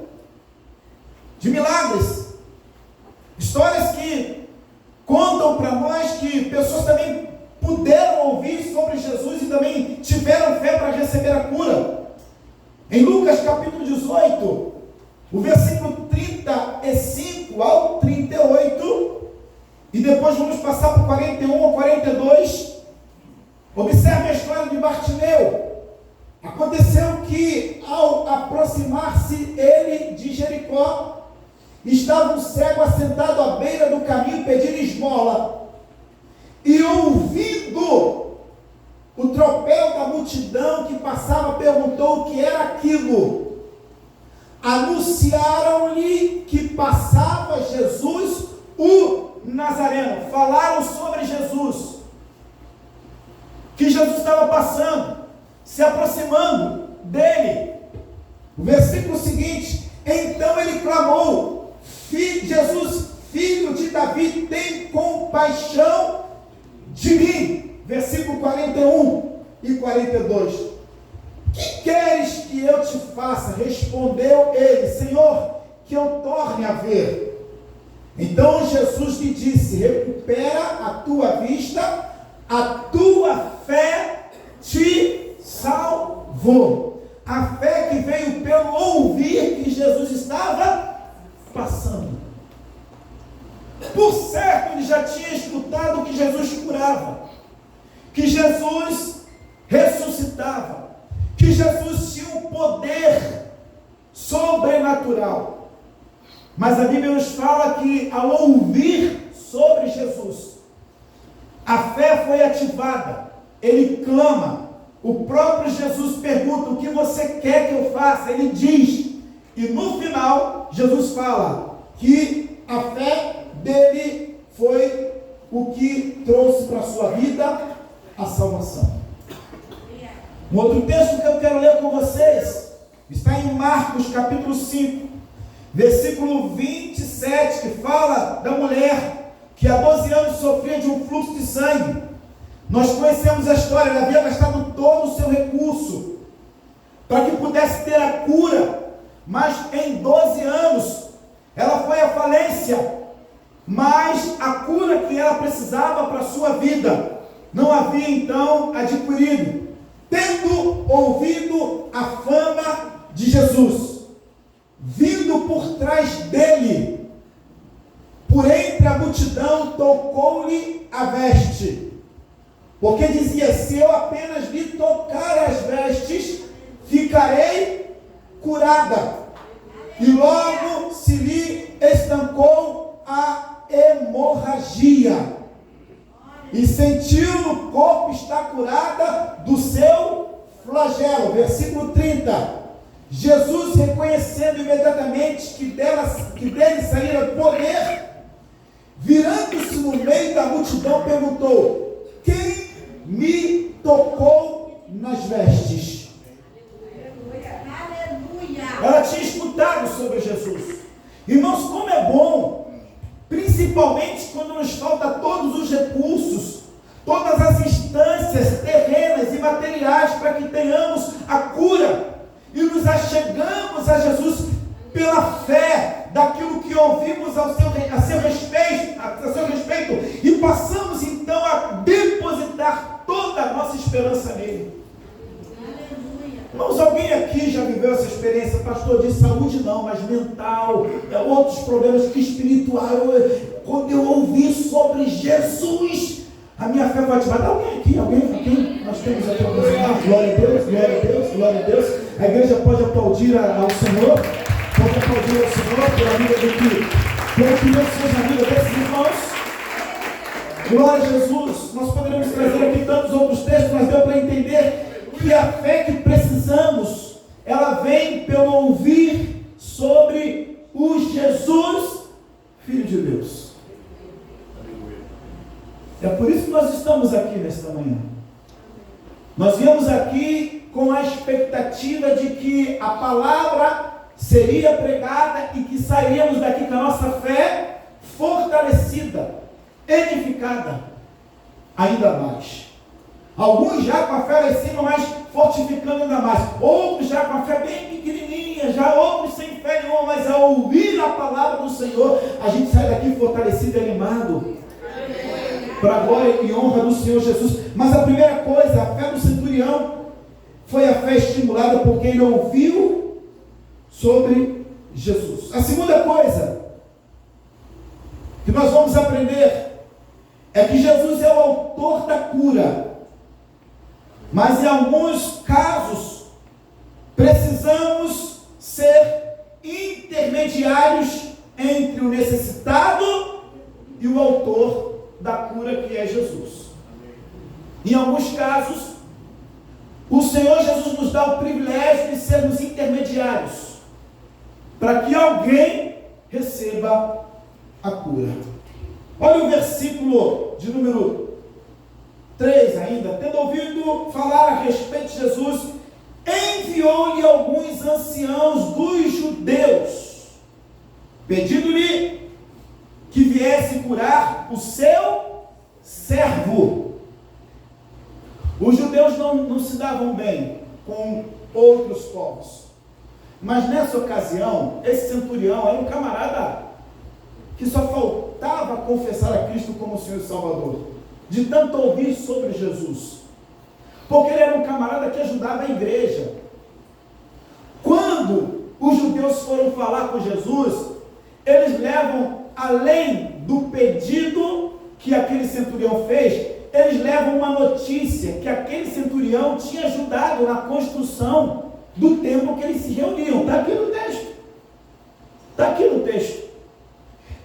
Speaker 1: de milagres, histórias que contam para nós que pessoas também puderam ouvir sobre Jesus e também tiveram fé para receber a cura. Em Lucas capítulo 18, o versículo 35 ao 38, e depois vamos passar para o 41 ao 42, observe a história de Bartimeu. Aconteceu que, ao aproximar-se ele de Jericó, estava um cego assentado à beira do caminho pedindo esmola, e ouvindo o tropel da multidão que passava, perguntou o que era aquilo. Anunciaram-lhe que passava Jesus o Nazareno. Falaram sobre Jesus, que Jesus estava passando, se aproximando dele. O versículo seguinte: então ele clamou: Jesus, filho de Davi, tem compaixão de mim. Versículo 41 e 42. Que queres que eu te faça? Respondeu ele: Senhor, que eu torne a ver. Então Jesus lhe disse: recupera a tua vista, a tua fé te salvou. A fé que veio pelo ouvir que Jesus estava passando. Por certo, ele já tinha escutado que Jesus curava, que Jesus ressuscitava, que Jesus tinha um poder sobrenatural. Mas a Bíblia nos fala que, ao ouvir sobre Jesus, a fé foi ativada. Ele clama. O próprio Jesus pergunta: o que você quer que eu faça? Ele diz. E no final, Jesus fala que a fé dele foi o que trouxe para a sua vida a salvação. Um outro texto que eu quero ler com vocês está em Marcos capítulo 5, versículo 27, que fala da mulher que há 12 anos sofria de um fluxo de sangue. Nós conhecemos a história. Ela havia gastado todo o seu recurso para que pudesse ter a cura, mas em 12 anos ela foi à falência. Mas a cura que ela precisava para a sua vida não havia então adquirido. Tendo ouvido a fama de Jesus, vindo por trás dele, por entre a multidão, tocou-lhe a veste, porque dizia: se eu apenas lhe tocar as vestes, ficarei curada. E logo se lhe estancou a hemorragia, e sentiu no corpo estar curada do seu flagelo. Versículo 30. Jesus, reconhecendo imediatamente que dele saíra poder, virando-se no meio da multidão, perguntou: quem me tocou nas vestes? Ela tinha escutado sobre Jesus. Irmãos, como é bom, principalmente quando nos falta todos os recursos, todas as instâncias terrenas e materiais para que tenhamos a cura, e nos achegamos a Jesus pela fé daquilo que ouvimos a seu respeito, e passamos então a depositar toda a nossa esperança nele. Irmãos, alguém aqui já viveu essa experiência, pastor, de saúde não, mas mental, outros problemas espirituais? Quando eu ouvi sobre Jesus, a minha fé vai ativar. Alguém aqui? Alguém? Nós temos aqui alguém. Glória a Deus, glória a Deus, glória a Deus. A igreja pode aplaudir ao Senhor, pode aplaudir ao Senhor pela vida pelo que Deus fez na vida desses irmãos. Glória a Jesus. Nós poderíamos trazer aqui tantos outros textos, mas deu para entender que a fé que precisamos, ela vem pelo ouvir sobre o Jesus, Filho de Deus. É por isso que nós estamos aqui nesta manhã. Nós viemos aqui com a expectativa de que a palavra seria pregada e que sairíamos daqui com a nossa fé fortalecida, edificada ainda mais. Alguns já com a fé lá em cima, mas fortificando ainda mais. Outros já com a fé bem pequenininha, já outros sem fé nenhuma, mas ao ouvir a palavra do Senhor, a gente sai daqui fortalecido e animado. Para a glória e honra do Senhor Jesus. Mas a primeira coisa, a fé do centurião, foi a fé estimulada porque ele ouviu sobre Jesus. A segunda coisa que nós vamos aprender é que Jesus é o autor da cura. Mas em alguns casos, precisamos ser intermediários entre o necessitado e o autor da cura, que é Jesus. Em alguns casos, o Senhor Jesus nos dá o privilégio de sermos intermediários, para que alguém receba a cura. Olha o versículo de número 3 ainda. Tendo ouvido falar a respeito de Jesus, enviou-lhe alguns anciãos dos judeus, pedindo-lhe que viesse curar o seu servo. Os judeus não se davam bem com outros povos, mas nessa ocasião, esse centurião era um camarada que só faltava confessar a Cristo como Senhor e Salvador, de tanto ouvir sobre Jesus, porque ele era um camarada que ajudava a igreja. Quando os judeus foram falar com Jesus, eles levam, além do pedido que aquele centurião fez, eles levam uma notícia que aquele centurião tinha ajudado na construção do templo que eles se reuniam. Está aqui no texto. Está aqui no texto.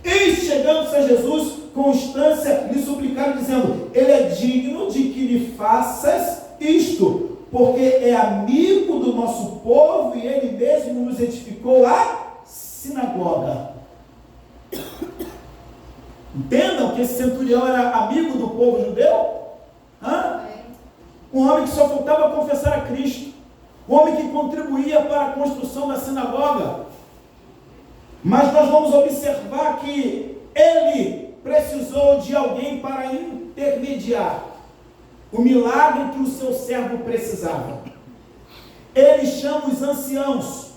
Speaker 1: Eles, chegando-se a Jesus, constância, lhe suplicaram, dizendo: ele é digno de que lhe faças isto, porque é amigo do nosso povo e ele mesmo nos edificou a sinagoga. Entendam que esse centurião era amigo do povo judeu? Um homem que só faltava confessar a Cristo, um homem que contribuía para a construção da sinagoga. Mas nós vamos observar que ele precisou de alguém para intermediar o milagre que o seu servo precisava. Ele chama os anciãos.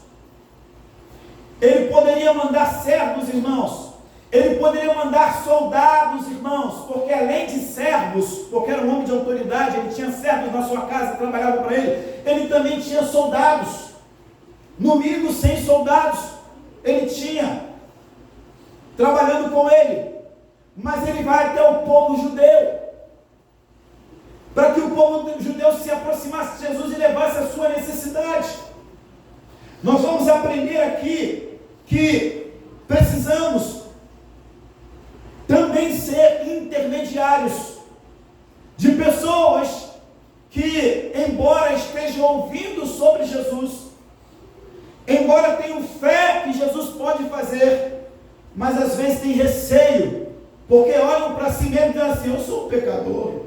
Speaker 1: Ele poderia mandar servos, irmãos. Ele poderia mandar soldados, irmãos, porque além de servos, porque era um homem de autoridade, ele tinha servos na sua casa que trabalhavam para ele, ele também tinha soldados. No mínimo 100 soldados ele tinha trabalhando com ele. Mas ele vai até o povo judeu, para que o povo judeu se aproximasse de Jesus e levasse a sua necessidade. Nós vamos aprender aqui que precisamos também ser intermediários de pessoas que, embora estejam ouvindo sobre Jesus, embora tenham fé que Jesus pode fazer, mas às vezes tem receio, porque olham para si mesmo e dizem assim: eu sou um pecador,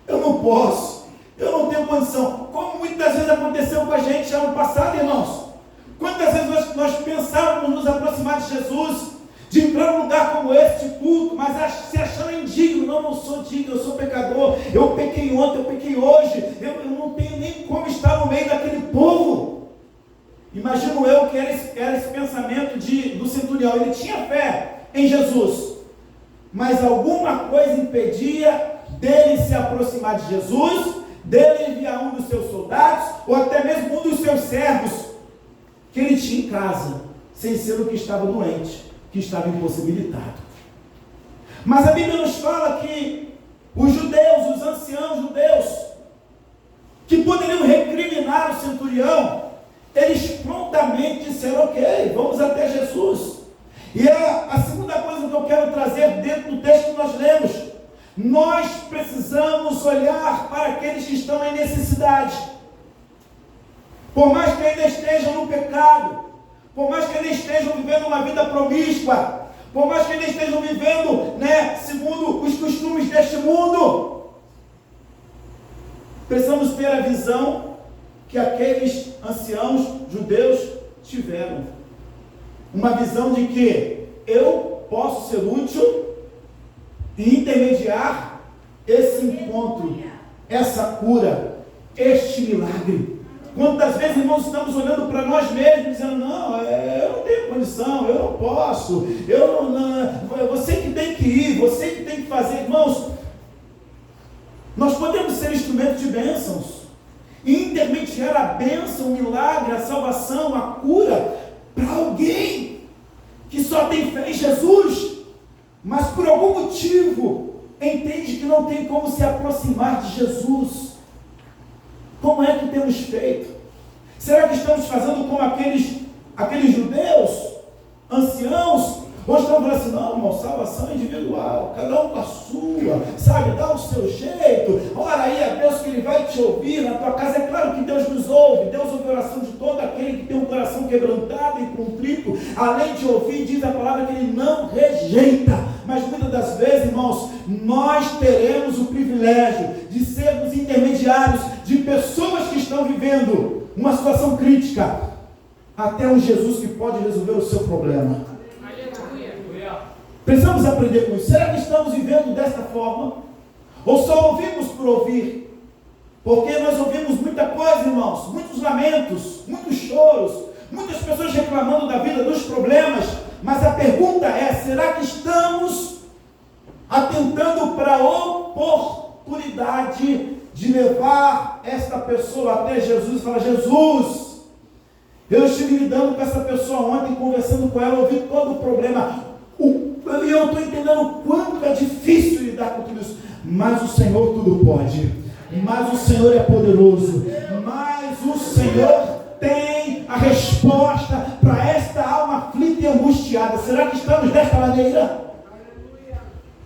Speaker 1: eu não posso, eu não tenho condição. Como muitas vezes aconteceu com a gente já no passado, irmãos. Quantas vezes nós pensávamos nos aproximar de Jesus, de entrar num lugar como esse, de culto, mas se achando indigno. Não sou digno, eu sou pecador, eu pequei ontem, eu pequei hoje, eu não tenho nem como estar no meio daquele povo. Imagino eu que era esse pensamento do centurião. Ele tinha fé em Jesus, mas alguma coisa impedia dele se aproximar de Jesus, dele enviar um dos seus soldados, ou até mesmo um dos seus servos, que ele tinha em casa, sem ser o que estava doente, que estava impossibilitado. Mas a Bíblia nos fala que os judeus, os anciãos judeus, que poderiam recriminar o centurião, eles prontamente disseram: ok, vamos até Jesus. E a segunda coisa que eu quero trazer dentro do texto que nós lemos: nós precisamos olhar para aqueles que estão em necessidade. Por mais que ainda estejam no pecado, por mais que ainda estejam vivendo uma vida promíscua, por mais que ainda estejam vivendo, segundo os costumes deste mundo, precisamos ter a visão que aqueles anciãos judeus tiveram. Uma visão de que eu posso ser útil e intermediar esse encontro, essa cura, este milagre. Quantas vezes, irmãos, estamos olhando para nós mesmos, dizendo, não, eu não tenho condição, eu não posso, você que tem que ir, você que tem que fazer. Irmãos, nós podemos ser instrumentos de bênçãos, e intermediar a bênção, o milagre, a salvação, a cura, para alguém que só tem fé em Jesus, mas por algum motivo entende que não tem como se aproximar de Jesus. Como é que temos feito? Será que estamos fazendo como aqueles judeus, anciãos? Hoje estamos falando assim, não, irmão, salvação individual, cada um com a sua, sabe, dá o seu jeito, ora aí a Deus que Ele vai te ouvir na tua casa. É claro que Deus nos ouve, Deus ouve a oração de todo aquele que tem um coração quebrantado e contrito, além de ouvir, diz a palavra que Ele não rejeita. Mas muitas das vezes, irmãos, nós teremos o privilégio de sermos intermediários de pessoas que estão vivendo uma situação crítica, até um Jesus que pode resolver o seu problema. Precisamos aprender com isso. Será que estamos vivendo desta forma? Ou só ouvimos por ouvir? Porque nós ouvimos muita coisa, irmãos, muitos lamentos, muitos choros, muitas pessoas reclamando da vida, dos problemas, mas a pergunta é, será que estamos atentando para a oportunidade de levar esta pessoa até Jesus e falar, Jesus, eu estive lidando com essa pessoa ontem, conversando com ela, ouvi todo o problema, eu estou entendendo o quanto é difícil lidar com tudo isso, mas o Senhor tudo pode, mas o Senhor é poderoso, mas o Senhor tem a resposta para esta alma aflita e angustiada. Será que estamos desta maneira?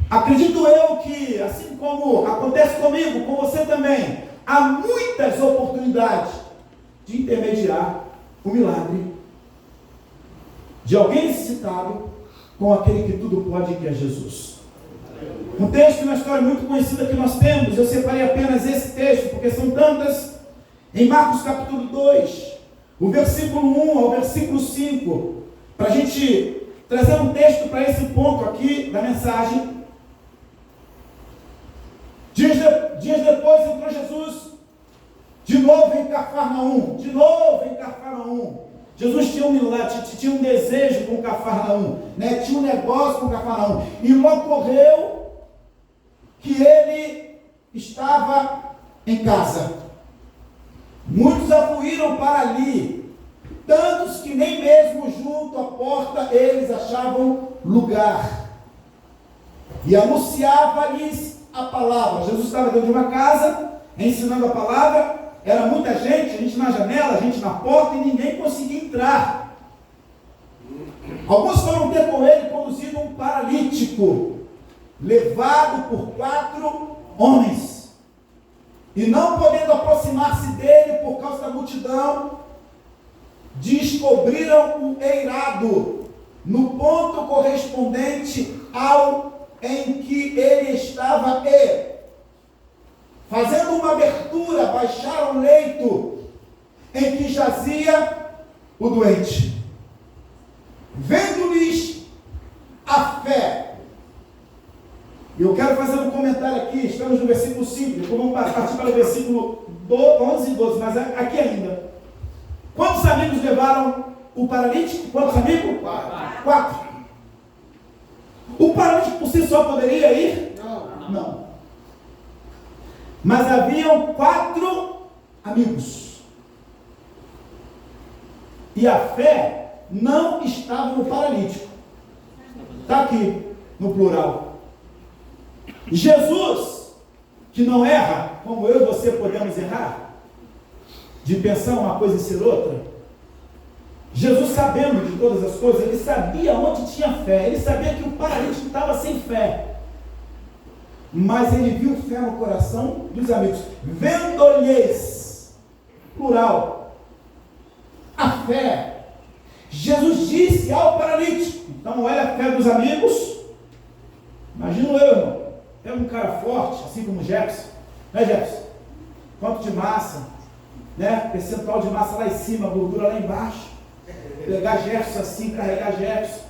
Speaker 1: Acredito eu que, assim como acontece comigo, com você também, há muitas oportunidades de intermediar o milagre de alguém necessitado com aquele que tudo pode, que é Jesus. Um texto, uma história muito conhecida que nós temos, eu separei apenas esse texto, porque são tantas, em Marcos capítulo 2, o versículo 1 ao versículo 5, para a gente trazer um texto para esse ponto aqui da mensagem. Dias depois entrou Jesus de novo em Cafarnaum. Jesus tinha um desejo com Cafarnaum, né? Tinha um negócio com Cafarnaum. E ocorreu que ele estava em casa. Muitos afluíram para ali, tantos que nem mesmo junto à porta eles achavam lugar. E anunciava-lhes a palavra. Jesus estava dentro de uma casa, ensinando a palavra. Era muita gente, a gente na janela, a gente na porta, e ninguém conseguia entrar. Alguns foram ter com ele, conduzindo um paralítico, levado por 4 homens. E não podendo aproximar-se dele por causa da multidão, descobriram o eirado, no ponto correspondente ao em que ele estava, e fazendo uma abertura, baixaram o leito em que jazia o doente. Vendo-lhes a fé. E eu quero fazer um comentário aqui, estamos no versículo 5, depois vamos partir para o versículo 11 e 12, mas aqui ainda. Quantos amigos levaram o paralítico? Quantos amigos? 4. O paralítico por si só poderia ir? Não. Mas haviam 4 amigos. E a fé não estava no paralítico. Está aqui, no plural. Jesus, que não erra, como eu e você podemos errar, de pensar uma coisa e ser outra. Jesus, sabendo de todas as coisas, ele sabia onde tinha fé. Ele sabia que o paralítico estava sem fé. Mas ele viu fé no coração dos amigos. Vendo-lhes, plural, a fé, Jesus disse ao paralítico. Então olha a fé dos amigos. Imagina eu, irmão, é um cara forte, assim como Jefferson, né, Jefferson? Quanto de massa, né? Percentual de massa lá em cima, gordura lá embaixo. Pegar Jefferson assim, carregar Jefferson.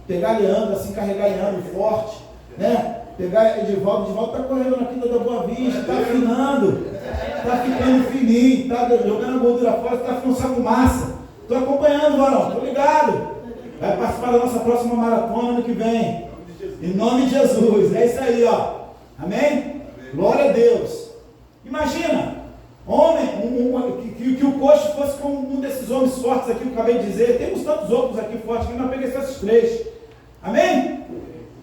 Speaker 1: Pegar Leandro assim, carregar Leandro forte. né? Pegar Edivaldo está correndo na quinta da Boa Vista, está afinando, está ficando fininho, está jogando a gordura fora, está ficando saco massa. Estou acompanhando, varão, estou ligado. Vai participar da nossa próxima maratona ano que vem. Em nome de Jesus. É isso aí, ó. Amém? Glória a Deus. Imagina, homem, que o coxo fosse como um desses homens fortes aqui que eu acabei de dizer. Temos tantos outros aqui fortes que eu não peguei só esses 3. Amém?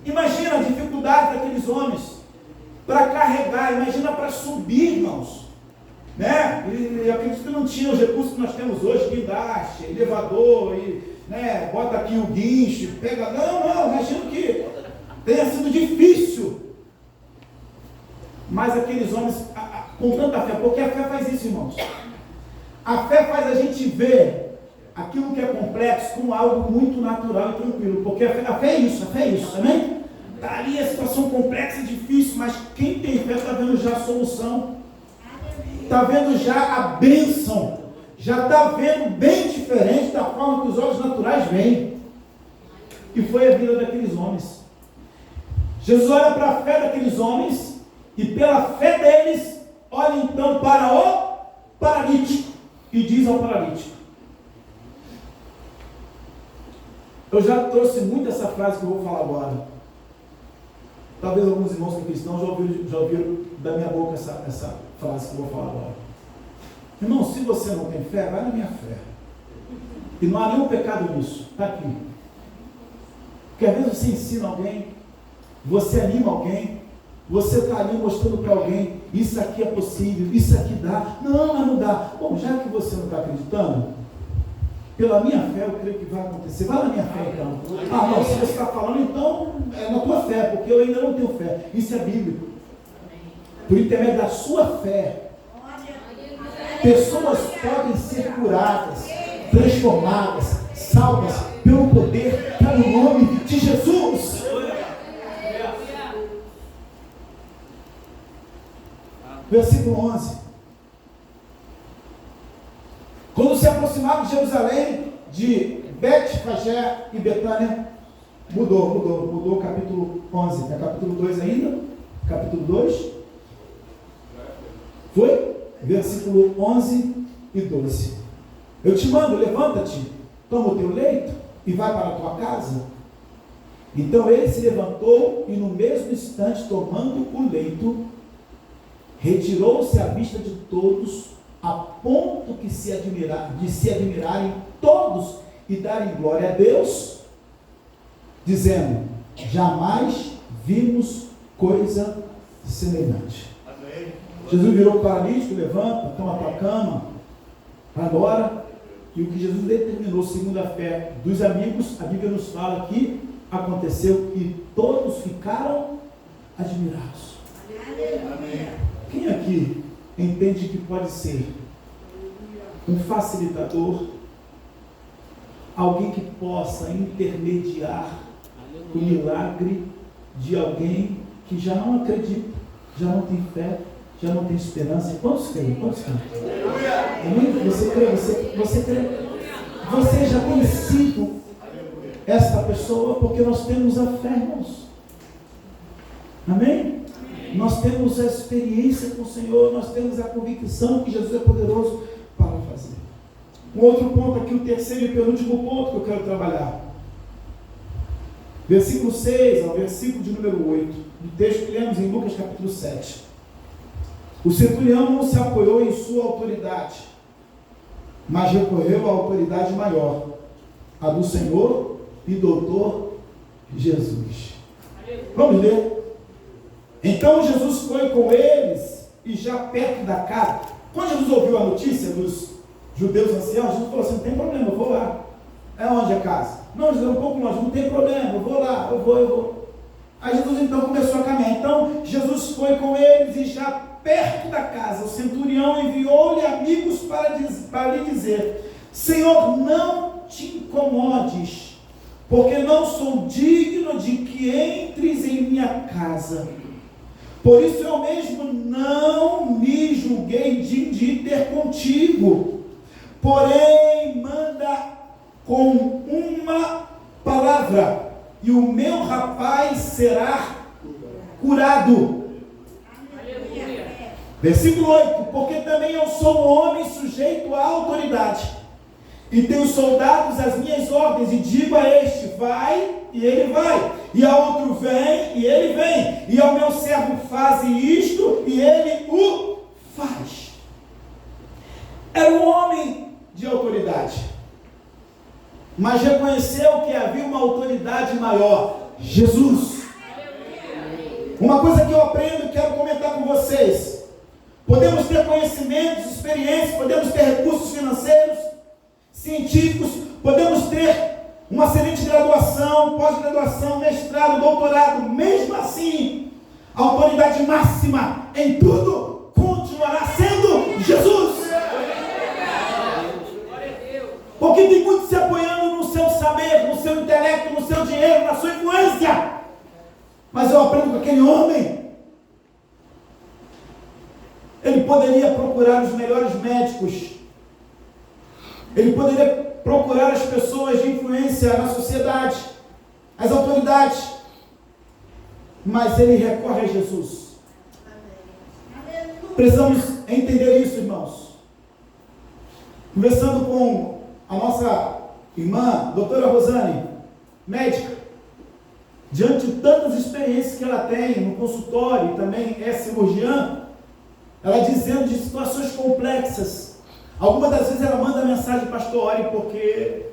Speaker 1: Imagina a dificuldade daqueles homens para carregar, imagina para subir, irmãos. Né? E acredito que não tinha os recursos que nós temos hoje, guindaste, elevador, né? Bota aqui o guincho, pega. Não, imagino que tenha sido difícil. Mas aqueles homens, com tanta fé, porque a fé faz isso, irmãos. A fé faz a gente ver aquilo que é complexo como algo muito natural e tranquilo, porque a fé é isso, amém? Está ali a situação complexa e difícil, mas quem tem fé está vendo já a solução, está vendo já a bênção, já está vendo bem diferente da forma que os olhos naturais veem. E foi a vida daqueles homens. Jesus olha para a fé daqueles homens, e pela fé deles, olha então para o paralítico, e diz ao paralítico. Eu já trouxe muito essa frase que eu vou falar agora. Talvez alguns irmãos que cristãos já ouviram da minha boca essa frase que eu vou falar agora. Irmão, se você não tem fé, vai na minha fé. E não há nenhum pecado nisso. Está aqui. Porque às vezes você ensina alguém, você anima alguém, você está ali mostrando para alguém, isso aqui é possível, isso aqui dá. Não, mas não dá. Bom, já que você não está acreditando, pela minha fé eu creio que vai acontecer. Vai na minha fé então. Ah, não, se você está falando, então é na tua fé, porque eu ainda não tenho fé. Isso é bíblico. Por intermédio da sua fé, pessoas podem ser curadas, transformadas, salvas pelo poder, pelo nome de Jesus. Versículo 11. Quando se aproximavam de Jerusalém, de Betfagé e Betânia, mudou o capítulo 11. É capítulo 2 ainda? Capítulo 2. Foi? Versículo 11 e 12. Eu te mando, levanta-te, toma o teu leito e vai para a tua casa. Então ele se levantou e no mesmo instante, tomando o leito, retirou-se à vista de todos, a ponto de se admirarem todos e darem glória a Deus, dizendo: jamais vimos coisa semelhante. Amém. Jesus virou o paralítico: levanta, toma a tua cama, vai embora. E o que Jesus determinou, segundo a fé dos amigos, a Bíblia nos fala que aconteceu e todos ficaram admirados. Amém. Quem aqui entende que pode ser um facilitador, alguém que possa intermediar o milagre de alguém que já não acredita, já não tem fé, já não tem esperança? Quantos creem? Quantos creem? Você crê? Você crê? Você já tem sido esta pessoa, porque nós temos a fé, irmãos. Amém? Nós temos a experiência com o Senhor, nós temos a convicção que Jesus é poderoso para fazer. Um outro ponto aqui, o terceiro e penúltimo ponto que eu quero trabalhar. Versículo 6 ao versículo de número 8, do texto que lemos em Lucas capítulo 7. O centurião não se apoiou em sua autoridade, mas recorreu à autoridade maior, a do Senhor e doutor Jesus. Vamos ler. Então Jesus foi com eles, e já perto da casa, quando Jesus ouviu a notícia dos judeus anciãos, Jesus falou assim: não tem problema, eu vou lá. É onde a casa? Não, Jesus, é um pouco longe, não tem problema, eu vou lá, eu vou. Aí Jesus então começou a caminhar. Então Jesus foi com eles, e já perto da casa, o centurião enviou-lhe amigos para lhe dizer: Senhor, não te incomodes, porque não sou digno de que entres em minha casa. Por isso eu mesmo não me julguei de ir ter contigo. Porém, manda com uma palavra, e o meu rapaz será curado. Versículo 8, porque também eu sou um homem sujeito à autoridade, e tenho soldados às minhas ordens, e digo a este, vai, e ele vai, e a outro, vem, e ele vem, e ao meu servo, faze isto, e ele o faz. Era um homem de autoridade, mas reconheceu que havia uma autoridade maior, Jesus. Uma coisa que eu aprendo e quero comentar com vocês: podemos ter conhecimentos, experiências, podemos ter recursos financeiros, científicos, podemos ter uma excelente graduação, pós-graduação, mestrado, doutorado. Mesmo assim, a autoridade máxima em tudo continuará sendo Jesus. Porque tem muito se apoiando no seu saber, no seu intelecto, no seu dinheiro, na sua influência. Mas eu aprendo com aquele homem. Ele poderia procurar os melhores médicos. Ele poderia procurar as pessoas de influência na sociedade, as autoridades. Mas ele recorre a Jesus. Precisamos entender isso, irmãos. Conversando com a nossa irmã, doutora Rosane, médica, diante de tantas experiências que ela tem no consultório, também é cirurgiã, ela dizendo de situações complexas. Algumas das vezes ela manda mensagem: pastor, ore porque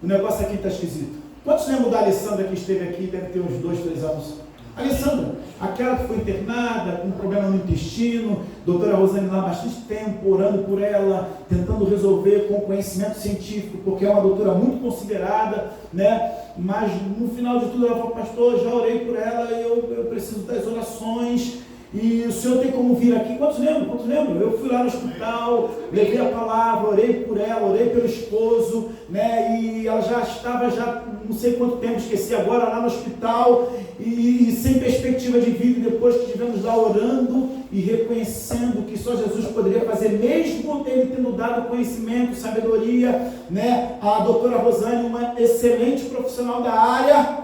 Speaker 1: o negócio aqui está esquisito. Quantos lembram da Alessandra que esteve aqui, deve ter uns 2, 3 anos? Alessandra, aquela que foi internada com um problema no intestino, doutora Rosane lá há bastante tempo, orando por ela, tentando resolver com conhecimento científico, porque é uma doutora muito considerada, né? Mas no final de tudo ela falou: pastor, já orei por ela, eu preciso das orações, e o senhor tem como vir aqui? Quantos lembram? Quantos lembram? Eu fui lá no hospital, levei a palavra, orei por ela, orei pelo esposo, né? E ela já estava, não sei quanto tempo, esqueci agora, lá no hospital, e sem perspectiva de vida. Depois que estivemos lá orando e reconhecendo que só Jesus poderia fazer, mesmo ele tendo dado conhecimento, sabedoria, né? A doutora Rosane, uma excelente profissional da área,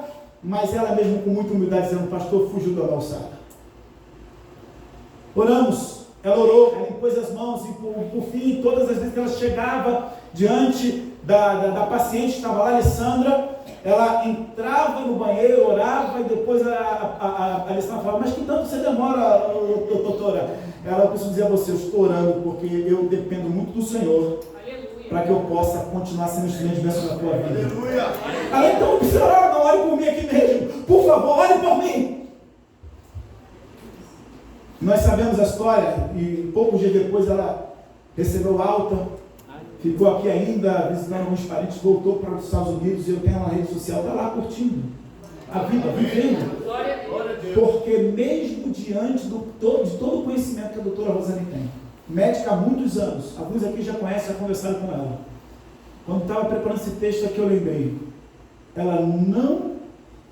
Speaker 1: mas ela mesmo com muita humildade dizendo: pastor, fugiu da alçada. Oramos, ela orou, ela impôs as mãos, e por fim, todas as vezes que ela chegava diante da paciente que estava lá, Alessandra, ela entrava no banheiro, orava, e depois a Alessandra falava: mas que tanto você demora, doutora? Ela: eu preciso dizer a você, eu estou orando porque eu dependo muito do Senhor, para que eu possa continuar sendo instrumento de bênção na tua vida. Aleluia. Ela: então não precisa orar, não, ore por mim aqui mesmo, por favor, ore por mim. Nós sabemos a história, e poucos dias depois ela recebeu alta, ficou aqui ainda visitando alguns parentes, voltou para os Estados Unidos, e eu tenho uma rede social, está lá curtindo a vida, vivendo. Porque mesmo diante de todo o conhecimento que a doutora Rosane tem, médica há muitos anos, alguns aqui já conhecem, já conversaram com ela, quando estava preparando esse texto aqui eu lembrei, ela não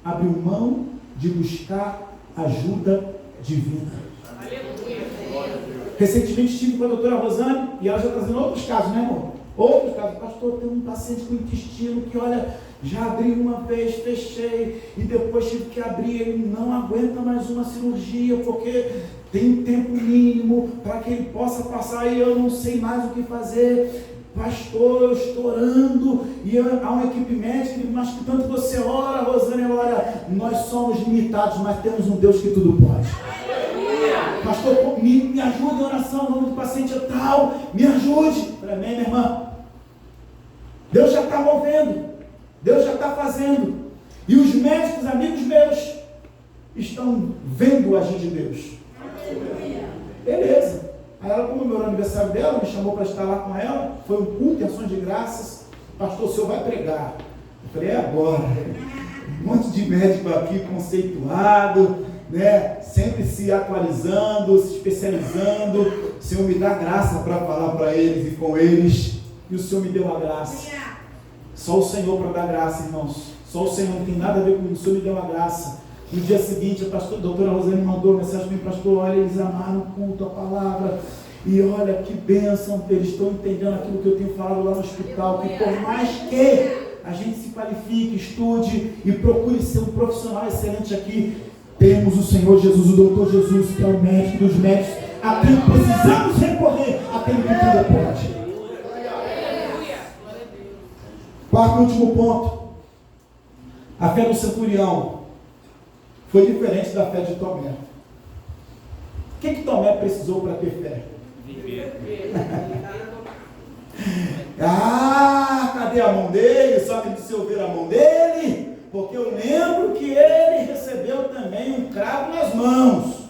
Speaker 1: abriu mão de buscar ajuda divina. Recentemente estive com a doutora Rosane, e ela já está trazendo outros casos, né, amor? Outros casos. Pastor, tem um paciente com intestino que, olha, já abri uma vez, fechei, e depois tive que abrir, ele não aguenta mais uma cirurgia, porque tem um tempo mínimo para que ele possa passar, e eu não sei mais o que fazer. Pastor, eu estou orando, e há uma equipe médica, mas que tanto você ora, Rosane, ora, nós somos limitados, mas temos um Deus que tudo pode. Pastor, me ajude em oração, o nome do paciente é tal, me ajude. Amém, minha irmã? Deus já está movendo, Deus já está fazendo, e os médicos, amigos meus, estão vendo o agir de Deus. Beleza. Aí ela comemorou o aniversário dela, me chamou para estar lá com ela, foi um culto em ações de graças. Pastor, o senhor vai pregar? Eu falei: é agora. Um monte de médico aqui conceituado, né? Sempre se atualizando, se especializando. O Senhor me dá graça para falar para eles e com eles, e o Senhor me deu a graça. Só o Senhor para dar graça, irmãos. Só o Senhor, não tem nada a ver com o Senhor, me deu a graça. No dia seguinte, a doutora Rosane mandou uma mensagem para mim: pastor, olha, eles amaram o culto, a palavra, e olha que bênção, eles estão entendendo aquilo que eu tenho falado lá no hospital, que por mais que a gente se qualifique, estude e procure ser um profissional excelente aqui, Temos o Senhor Jesus, o doutor Jesus, que é o médico dos médicos, a quem precisamos recorrer, aquele que tudo pode. Quarto e último ponto. A fé do centurião foi diferente da fé de Tomé. O que Tomé precisou para ter fé? Cadê a mão dele? Só que se eu ver a mão dele, porque eu lembro que ele recebeu também um cravo nas mãos.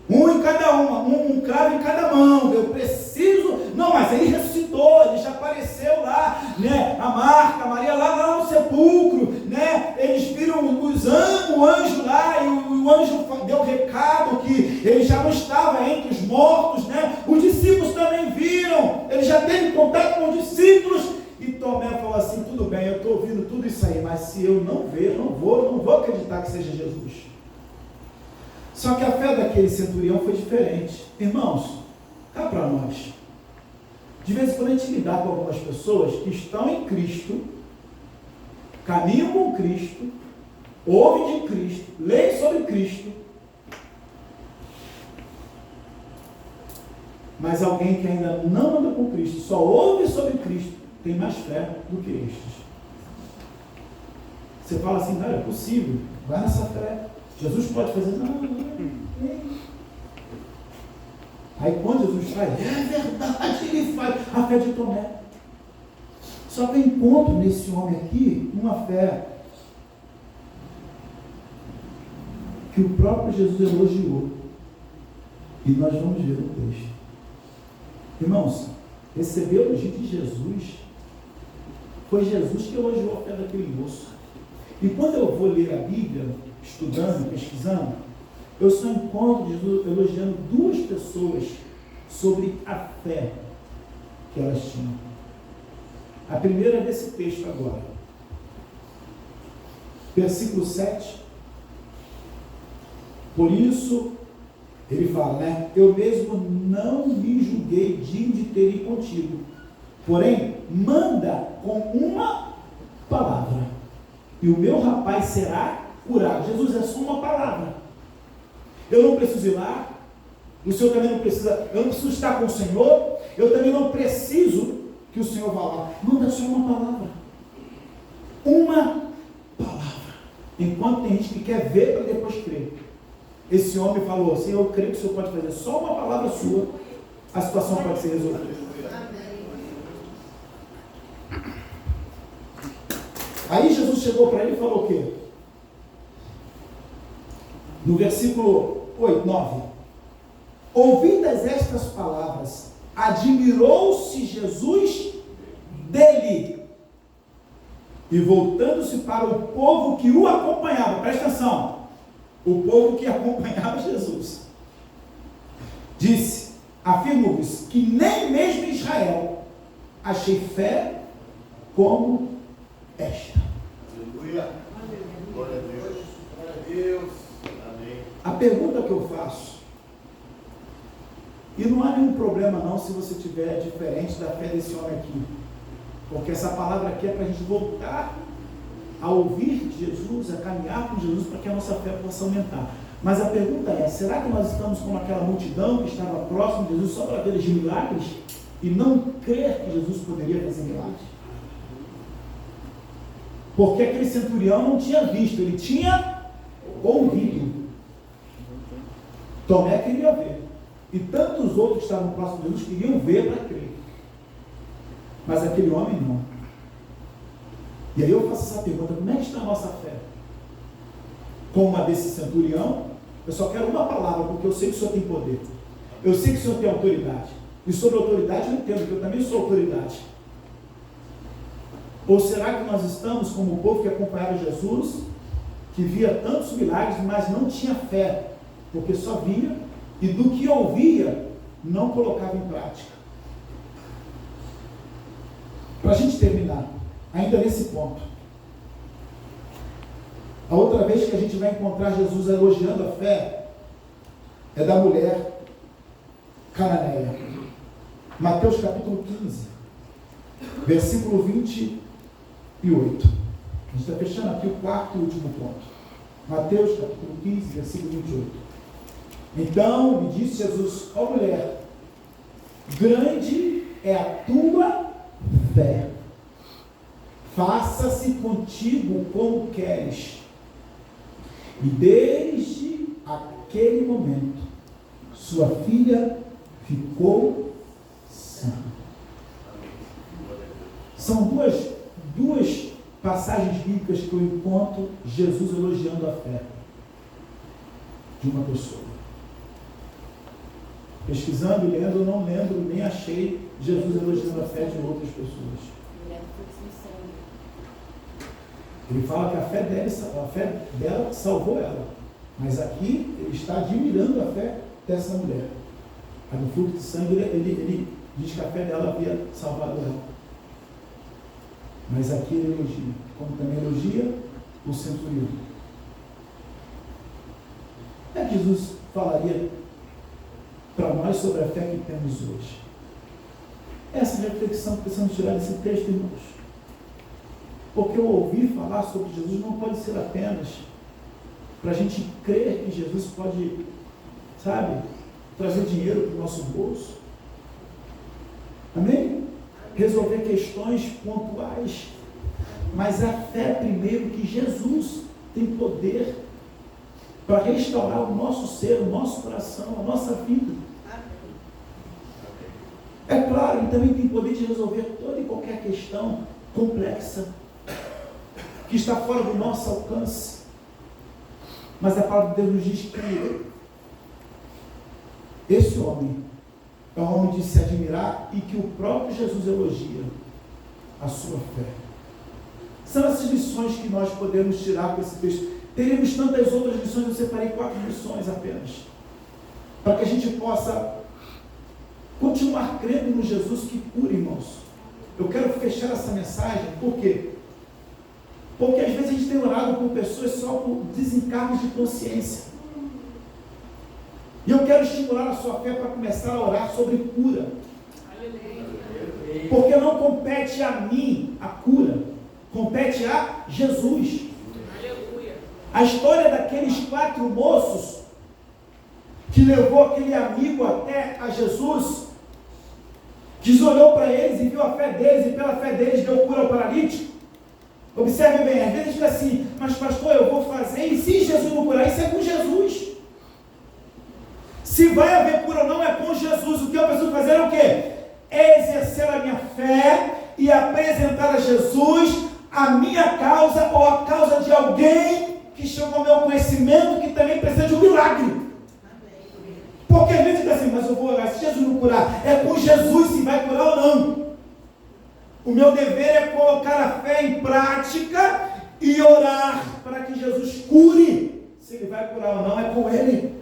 Speaker 1: Um em cada uma, um cravo em cada mão. Eu preciso. Não, mas ele ressuscitou, ele já apareceu lá, né? A Marta, a Maria lá no sepulcro, né? Eles viram o anjo lá, e o anjo deu recado que ele já não estava entre os mortos, né? Os discípulos também viram, ele já teve contato com os discípulos. E Tomé falou assim: tudo bem, eu estou ouvindo tudo isso aí, mas se eu não ver, eu não vou acreditar que seja Jesus. Só que a fé daquele centurião foi diferente. Irmãos, cá para nós. De vez em quando a gente lidar com algumas pessoas que estão em Cristo, caminham com Cristo, ouvem de Cristo, leem sobre Cristo, mas alguém que ainda não anda com Cristo, só ouve sobre Cristo, tem mais fé do que estes. Você fala assim: não, é possível, vai nessa fé. Jesus pode fazer, não. Aí quando Jesus faz, é verdade, ele faz a fé de Tomé. Só que eu encontro nesse homem aqui uma fé que o próprio Jesus elogiou. E nós vamos ver no texto. Irmãos, receber o elogio de Jesus, foi Jesus que elogiou a fé daquele moço. E quando eu vou ler a Bíblia, estudando, pesquisando, eu só encontro Jesus elogiando duas pessoas sobre a fé que elas tinham. A primeira é desse texto agora. Versículo 7. Por isso, ele fala, né? Eu mesmo não me julguei digno de ter ido contigo. Porém, manda com uma palavra, e o meu rapaz será curado. Jesus, é só uma palavra. Eu não preciso ir lá, o Senhor também não precisa, eu não preciso estar com o Senhor, eu também não preciso que o Senhor vá lá. Manda só uma palavra. Uma palavra. Enquanto tem gente que quer ver para depois crer. Esse homem falou assim: eu creio que o Senhor pode fazer só uma palavra sua, a situação pode ser resolvida. Aí Jesus chegou para ele e falou o quê? No versículo 9. Ouvidas estas palavras, admirou-se Jesus dele. E voltando-se para o povo que o acompanhava, presta atenção, o povo que acompanhava Jesus, disse: afirmo-vos que nem mesmo em Israel achei fé como esta.
Speaker 4: Aleluia. Glória a Deus. Glória a Deus. Amém.
Speaker 1: A pergunta que eu faço, e não há nenhum problema não se você tiver diferente da fé desse homem aqui, porque essa palavra aqui é para a gente voltar a ouvir Jesus, a caminhar com Jesus, para que a nossa fé possa aumentar. Mas a pergunta é: será que nós estamos como aquela multidão que estava próximo de Jesus só para ver os milagres e não crer que Jesus poderia fazer milagres? Porque aquele centurião não tinha visto, ele tinha ouvido. Tomé queria ver. E tantos outros que estavam próximos de Jesus queriam ver para crer. Mas aquele homem não. E aí eu faço essa pergunta: como é que está a nossa fé? Como a desse centurião, eu só quero uma palavra, porque eu sei que o Senhor tem poder. Eu sei que o Senhor tem autoridade. E sobre autoridade eu entendo, que eu também sou autoridade. Ou será que nós estamos como o povo que acompanhava Jesus, que via tantos milagres, mas não tinha fé, porque só via, e do que ouvia, não colocava em prática? Para a gente terminar, ainda nesse ponto, a outra vez que a gente vai encontrar Jesus elogiando a fé, é da mulher cananeia. Mateus capítulo 15, versículo 28. A gente está fechando aqui o quarto e último ponto. Mateus capítulo 15, versículo 28. Então lhe disse Jesus: ó mulher, grande é a tua fé, faça-se contigo como queres. E desde aquele momento, sua filha ficou sã. São duas passagens bíblicas que eu encontro Jesus elogiando a fé de uma pessoa. Pesquisando e lendo, eu não lembro, nem achei Jesus elogiando a fé de outras pessoas. Ele fala que a fé dela salvou ela. Mas aqui ele está admirando a fé dessa mulher. Aí no fluxo de sangue ele diz que a fé dela havia salvado ela. Mas aqui ele elogia, como também elogia o centurião. O que Jesus falaria para nós sobre a fé que temos hoje? Essa reflexão que precisamos tirar desse texto, irmãos. Porque o ouvir falar sobre Jesus não pode ser apenas para a gente crer que Jesus pode, sabe, trazer dinheiro para o nosso bolso. Amém? Resolver questões pontuais. Mas a fé primeiro que Jesus tem poder para restaurar o nosso ser, o nosso coração, a nossa vida. É claro, ele também tem poder de resolver toda e qualquer questão complexa que está fora do nosso alcance. Mas a palavra de Deus nos diz que esse homem é um homem de se admirar e que o próprio Jesus elogia a sua fé. São essas lições que nós podemos tirar com esse texto. Teremos tantas outras lições, eu separei 4 lições apenas, para que a gente possa continuar crendo no Jesus que cura, irmãos. Eu quero fechar essa mensagem, por quê? Porque às vezes a gente tem orado por pessoas só por desencargos de consciência. E eu quero estimular a sua fé para começar a orar sobre cura. Porque não compete a mim a cura, compete a Jesus. A história daqueles 4 moços que levou aquele amigo até a Jesus, que olhou para eles e viu a fé deles, e pela fé deles deu cura ao paralítico. Observe bem, às vezes a gente fica assim: mas pastor, eu vou fazer, e se Jesus não curar, isso é com Jesus. Se vai haver cura ou não, é com Jesus. O que eu preciso fazer é o quê? É exercer a minha fé e apresentar a Jesus a minha causa ou a causa de alguém que chegou ao meu conhecimento, que também precisa de um milagre. Porque às vezes fica assim: mas eu vou orar, se Jesus não curar, é com Jesus se vai curar ou não. O meu dever é colocar a fé em prática e orar para que Jesus cure. Se ele vai curar ou não, é com ele.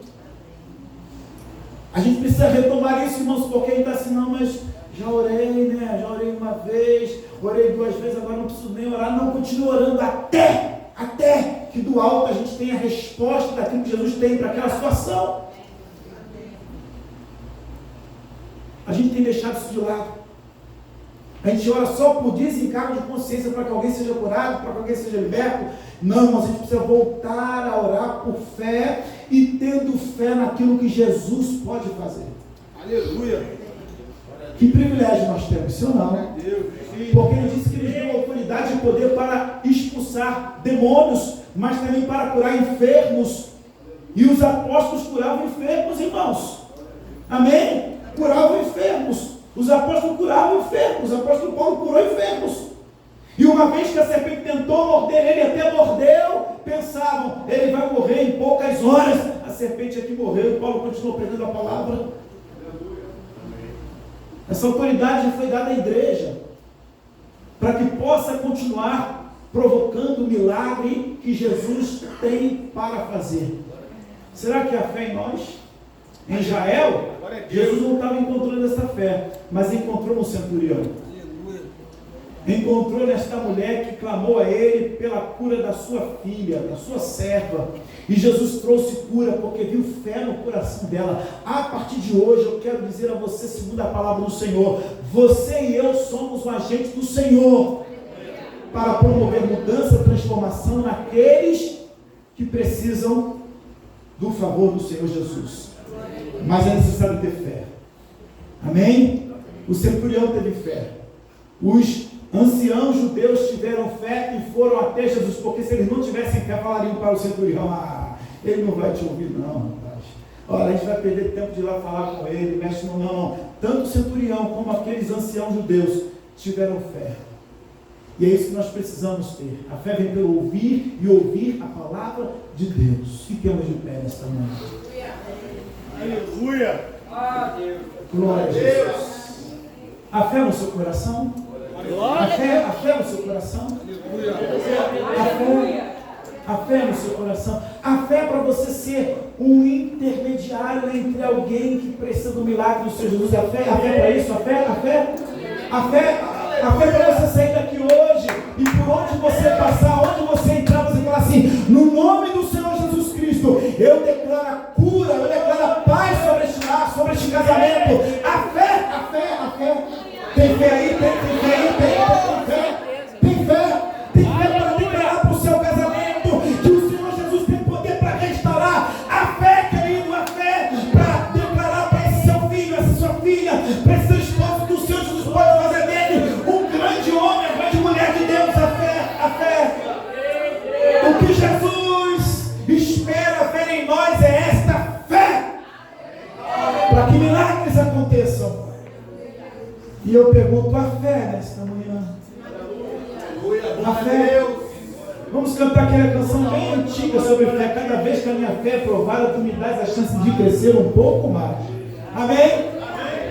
Speaker 1: A gente precisa retomar isso, irmãos, porque a gente está assim: não, mas já orei, né? Já orei uma vez, orei 2 vezes, agora não preciso nem orar. Não, continue orando até que do alto a gente tenha a resposta daquilo que Jesus tem para aquela situação. A gente tem deixado isso de lado. A gente ora só por desencargo de consciência para que alguém seja curado, para que alguém seja liberto. Não, mas a gente precisa voltar a orar por fé e tendo fé naquilo que Jesus pode fazer.
Speaker 4: Aleluia!
Speaker 1: Que privilégio nós temos, sim ou não? Porque ele disse que ele deu autoridade e poder para expulsar demônios, mas também para curar enfermos. E os apóstolos curavam enfermos, irmãos. Amém? Curavam enfermos. Os apóstolos curavam enfermos. O apóstolo Paulo curou enfermos. E uma vez que a serpente tentou morder ele, até mordeu, pensavam: ele vai morrer em poucas horas. A serpente aqui morreu e Paulo continuou pregando a palavra. Essa autoridade já foi dada à igreja, para que possa continuar provocando o milagre que Jesus tem para fazer. Será que há fé em nós? Em Israel, Jesus não estava encontrando essa fé, mas encontrou no centurião. Encontrou nesta mulher que clamou a ele pela cura da sua filha, da sua serva. E Jesus trouxe cura porque viu fé no coração dela. A partir de hoje eu quero dizer a você, segundo a palavra do Senhor, você e eu somos um agente do Senhor para promover mudança, transformação naqueles que precisam do favor do Senhor Jesus. Mas é necessário ter fé. Amém? O centurião teve fé. Os anciãos judeus tiveram fé e foram até Jesus, porque se eles não tivessem fé, falariam para o centurião: ele não vai te ouvir não, rapaz. Olha, a gente vai perder tempo de ir lá falar com ele, mexe não. Tanto o centurião como aqueles anciãos judeus tiveram fé. E é isso que nós precisamos ter. A fé vem pelo ouvir e ouvir a palavra de Deus. Fiquemos de pé nesta manhã.
Speaker 4: Aleluia!
Speaker 1: Glória a Jesus. A fé no seu coração? A fé no seu coração? A fé no seu coração. A fé é para você ser um intermediário entre alguém que precisa do milagre do Senhor Jesus. A fé é para isso? A fé é para você sair daqui hoje e por onde você passar, onde você entrar, você falar assim: no nome do Senhor Jesus Cristo, eu declaro a cura, eu declaro a paz sobre este lar, sobre este casamento. A fé. Tem fé aí? Tem fé para declarar para o seu casamento que o Senhor Jesus tem poder para restaurar. A fé, querido, a fé para declarar para esse seu filho, essa sua filha, para esse seu esposo, que o Senhor Jesus pode fazer dele um grande homem, uma grande mulher de Deus. A fé. O que Jesus espera ver em nós é esta fé, para que milagres aconteçam. E eu pergunto: a fé nesta manhã? A fé. Vamos cantar aquela canção bem antiga sobre fé. Cada vez que a minha fé é provada, tu me dás a chance de crescer um pouco mais. Amém?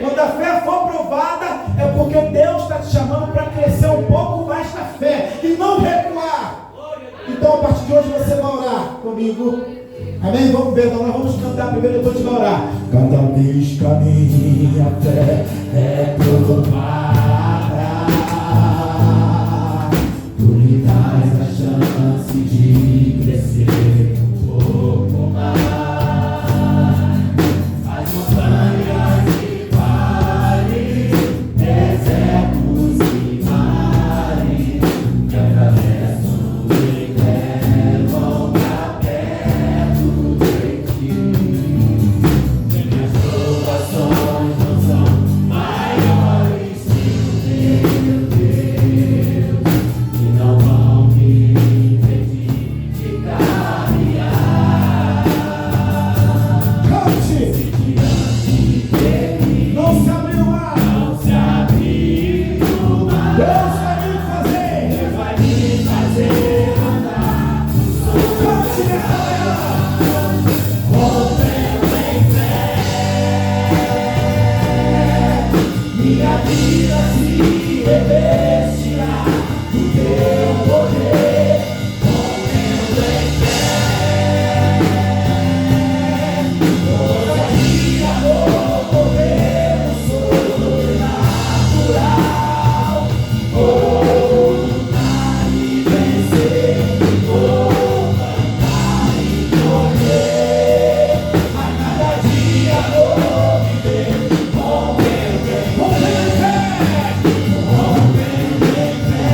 Speaker 1: Quando a fé for provada, é porque Deus está te chamando para crescer um pouco mais na fé e não recuar. Então, a partir de hoje, você vai orar comigo. Amém? Vamos ver, então nós vamos cantar primeiro, depois a gente vai orar. Cada vez que a minha fé é provada, tu me dás a chance de crescer um pouco mais. As montanhas e vales, desertos e mares, que atravesso e levam pra perto de ti. Minhas provações não são maiores que o meu Deus, que não vão me impedir de caminhar. Cante! Não se abriu o mar, Deus vai me fazer andar. Cante nessa manhã, rompendo em fé, minha vida se revestirá do teu poder. Rompendo em fé, ousadia, vou correr no sobrenatural. Vou lutar e vencer, vou cantar e correr. A cada dia vou viver, rompendo em fé, rompendo em fé.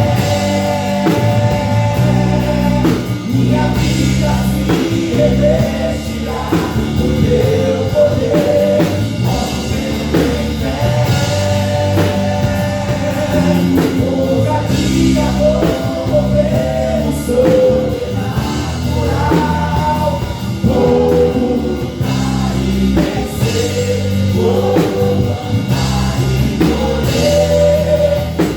Speaker 1: Minha vida se revestirá do teu poder. Rompendo em fé, ousadia, vou correr no sobrenatural. Vou lutar e vencer, vou cantar e correr.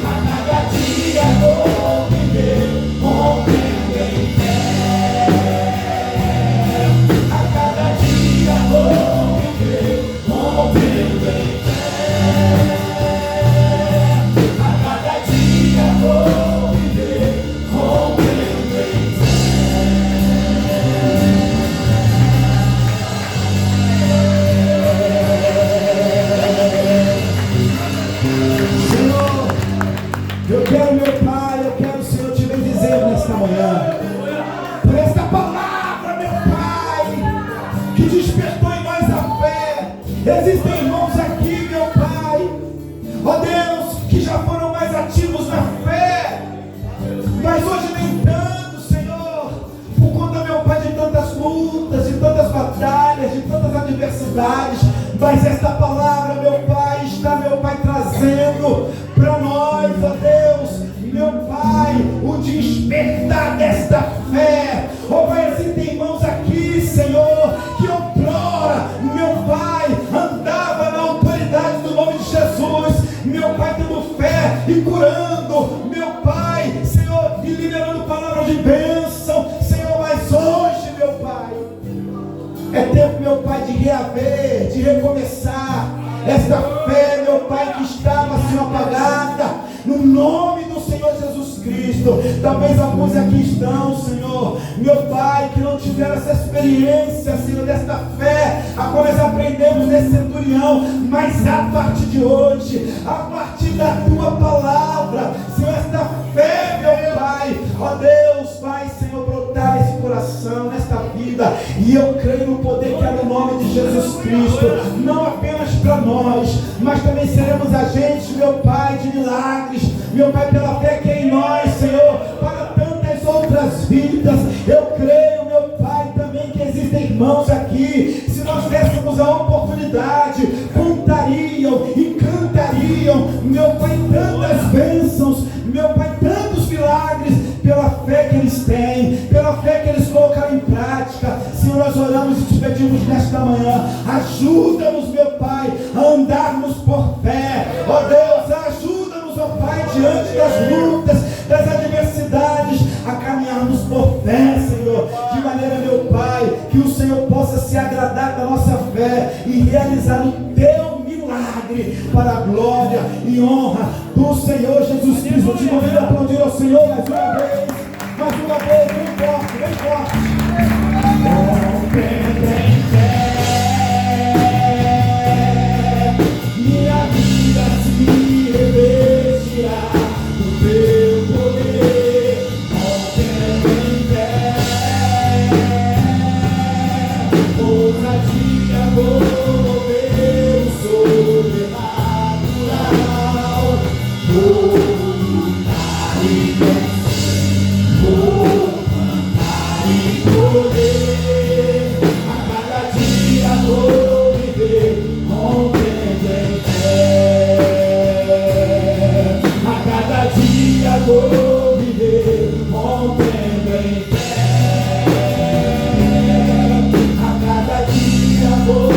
Speaker 1: A cada dia vou viver, rompendo em fé. A cada dia vou viver, rompendo em fé. A cada dia vou viver, rompendo em fé. Senhor, eu quero, meu Pai, eu quero, Senhor, te bendizer nesta manhã. Por esta palavra, meu Pai, que despertou em nós a fé. Existem irmãos aqui, meu Pai, ó Deus, que já foram mais ativos na fé, mas hoje nem tanto, Senhor, por conta, meu Pai, de tanta adversidades, mas esta palavra, meu Pai, está, meu Pai, trazendo para nós, ó Deus, meu Pai, o despertar desta fé. Ó Pai, existem irmãos aqui, Senhor, que outrora, meu Pai, andava na autoridade do nome de Jesus, meu Pai, tendo fé e curando, meu Pai, Senhor, e liberando palavras de bênção, Senhor, mas hoje, meu Pai, é tempo, meu Pai, de reaver, de recomeçar esta fé, meu Pai, que estava, Senhor, apagada, no nome do Senhor Jesus Cristo. Talvez alguns aqui estão, Senhor, meu Pai, que não tiveram essa experiência, Senhor, desta fé, a qual nós aprendemos nesse centurião, mas a partir de hoje, a partir da Tua palavra, Senhor, esta fé, meu Pai, ó Deus, vai, Senhor, brotar nesse coração, nesta vida, e eu creio no poder que há no nome de Jesus Cristo, não apenas para nós, mas também seremos agentes, meu Pai, de milagres, meu Pai, pela fé que é em nós, Senhor, para tantas outras vidas. Eu creio, meu Pai, também que existem irmãos aqui, se nós dessemos a oportunidade, contariam e cantariam, meu Pai, tantas bênçãos, meu Pai, tantos milagres, pela fé que eles têm, pela fé que eles colocaram em prática. Senhor, nós oramos e te pedimos nesta manhã, ajuda-nos, meu Pai, a andarmos por fé. Ó Deus, ajuda-nos, ó Pai, diante das lutas, das adversidades, a caminharmos por fé, Senhor, de maneira, meu Pai, que o Senhor possa se agradar da nossa fé e realizar o Teu milagre para a glória e honra do Senhor Jesus Cristo. Te convido a aplaudir ao Senhor mais uma vez, bem forte, bem forte. Minha vida se revestirá do Teu poder, em fé, ousadia, mover o sobrenatural, vou lutar e vencer, vou cantar e poder, a cada dia vou viver contente em fé, a cada dia vou viver contente em fé, a cada dia vou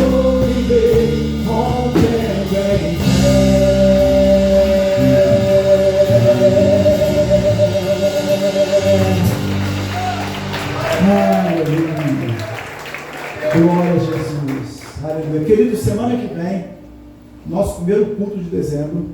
Speaker 1: viver contente em fé. Aleluia. Glória a Jesus. Aleluia. Querido, semana que vem, nosso primeiro culto de dezembro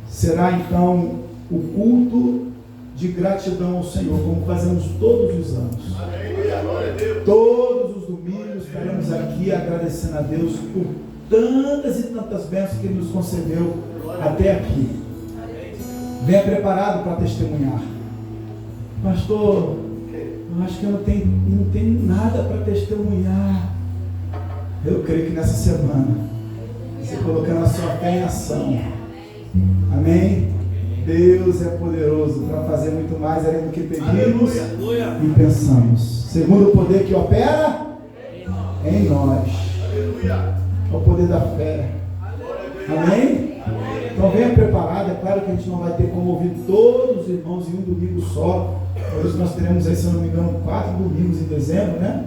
Speaker 1: será então o culto de gratidão ao Senhor, como fazemos todos os anos.
Speaker 4: Aleluia, glória a Deus.
Speaker 1: Todos os domingos estaremos aqui agradecendo a Deus por tantas e tantas bênçãos que Ele nos concedeu até aqui. Venha preparado para testemunhar. Pastor, eu acho que eu não tenho nada para testemunhar. Eu creio que nessa semana, você colocando a sua fé em ação, amém? Deus é poderoso para fazer muito mais além do que pedimos e pensamos. Segundo o poder que opera em nós. É o poder da fé. Amém? Então venha preparado. É claro que a gente não vai ter como ouvir todos os irmãos em um domingo só. Hoje nós teremos aí, se eu não me engano, 4 domingos em dezembro, né?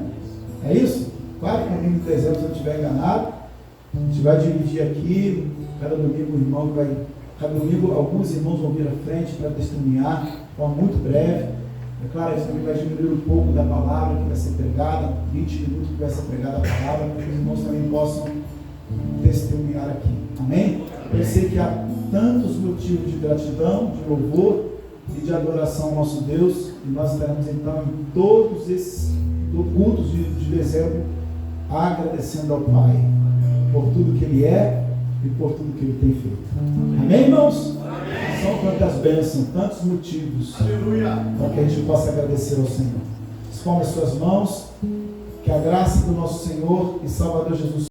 Speaker 1: É isso? 4 domingos em dezembro, se eu não estiver enganado. A gente vai dividir aqui. Cada domingo o irmão vai... Cada domingo alguns irmãos vão vir à frente para testemunhar de forma muito breve. É claro, isso também vai diminuir um pouco da palavra que vai ser pregada, 20 minutos que vai ser pregada a palavra, para que os irmãos também possam testemunhar aqui. Amém? Eu sei que há tantos motivos de gratidão, de louvor e de adoração ao nosso Deus, e nós estaremos então em todos esses cultos de dezembro agradecendo ao Pai por tudo que Ele é e por tudo que Ele tem feito. Amém, irmãos? Amém. São tantas bênçãos, tantos motivos para que a gente possa agradecer ao Senhor. Expõe as suas mãos, que a graça do nosso Senhor e Salvador Jesus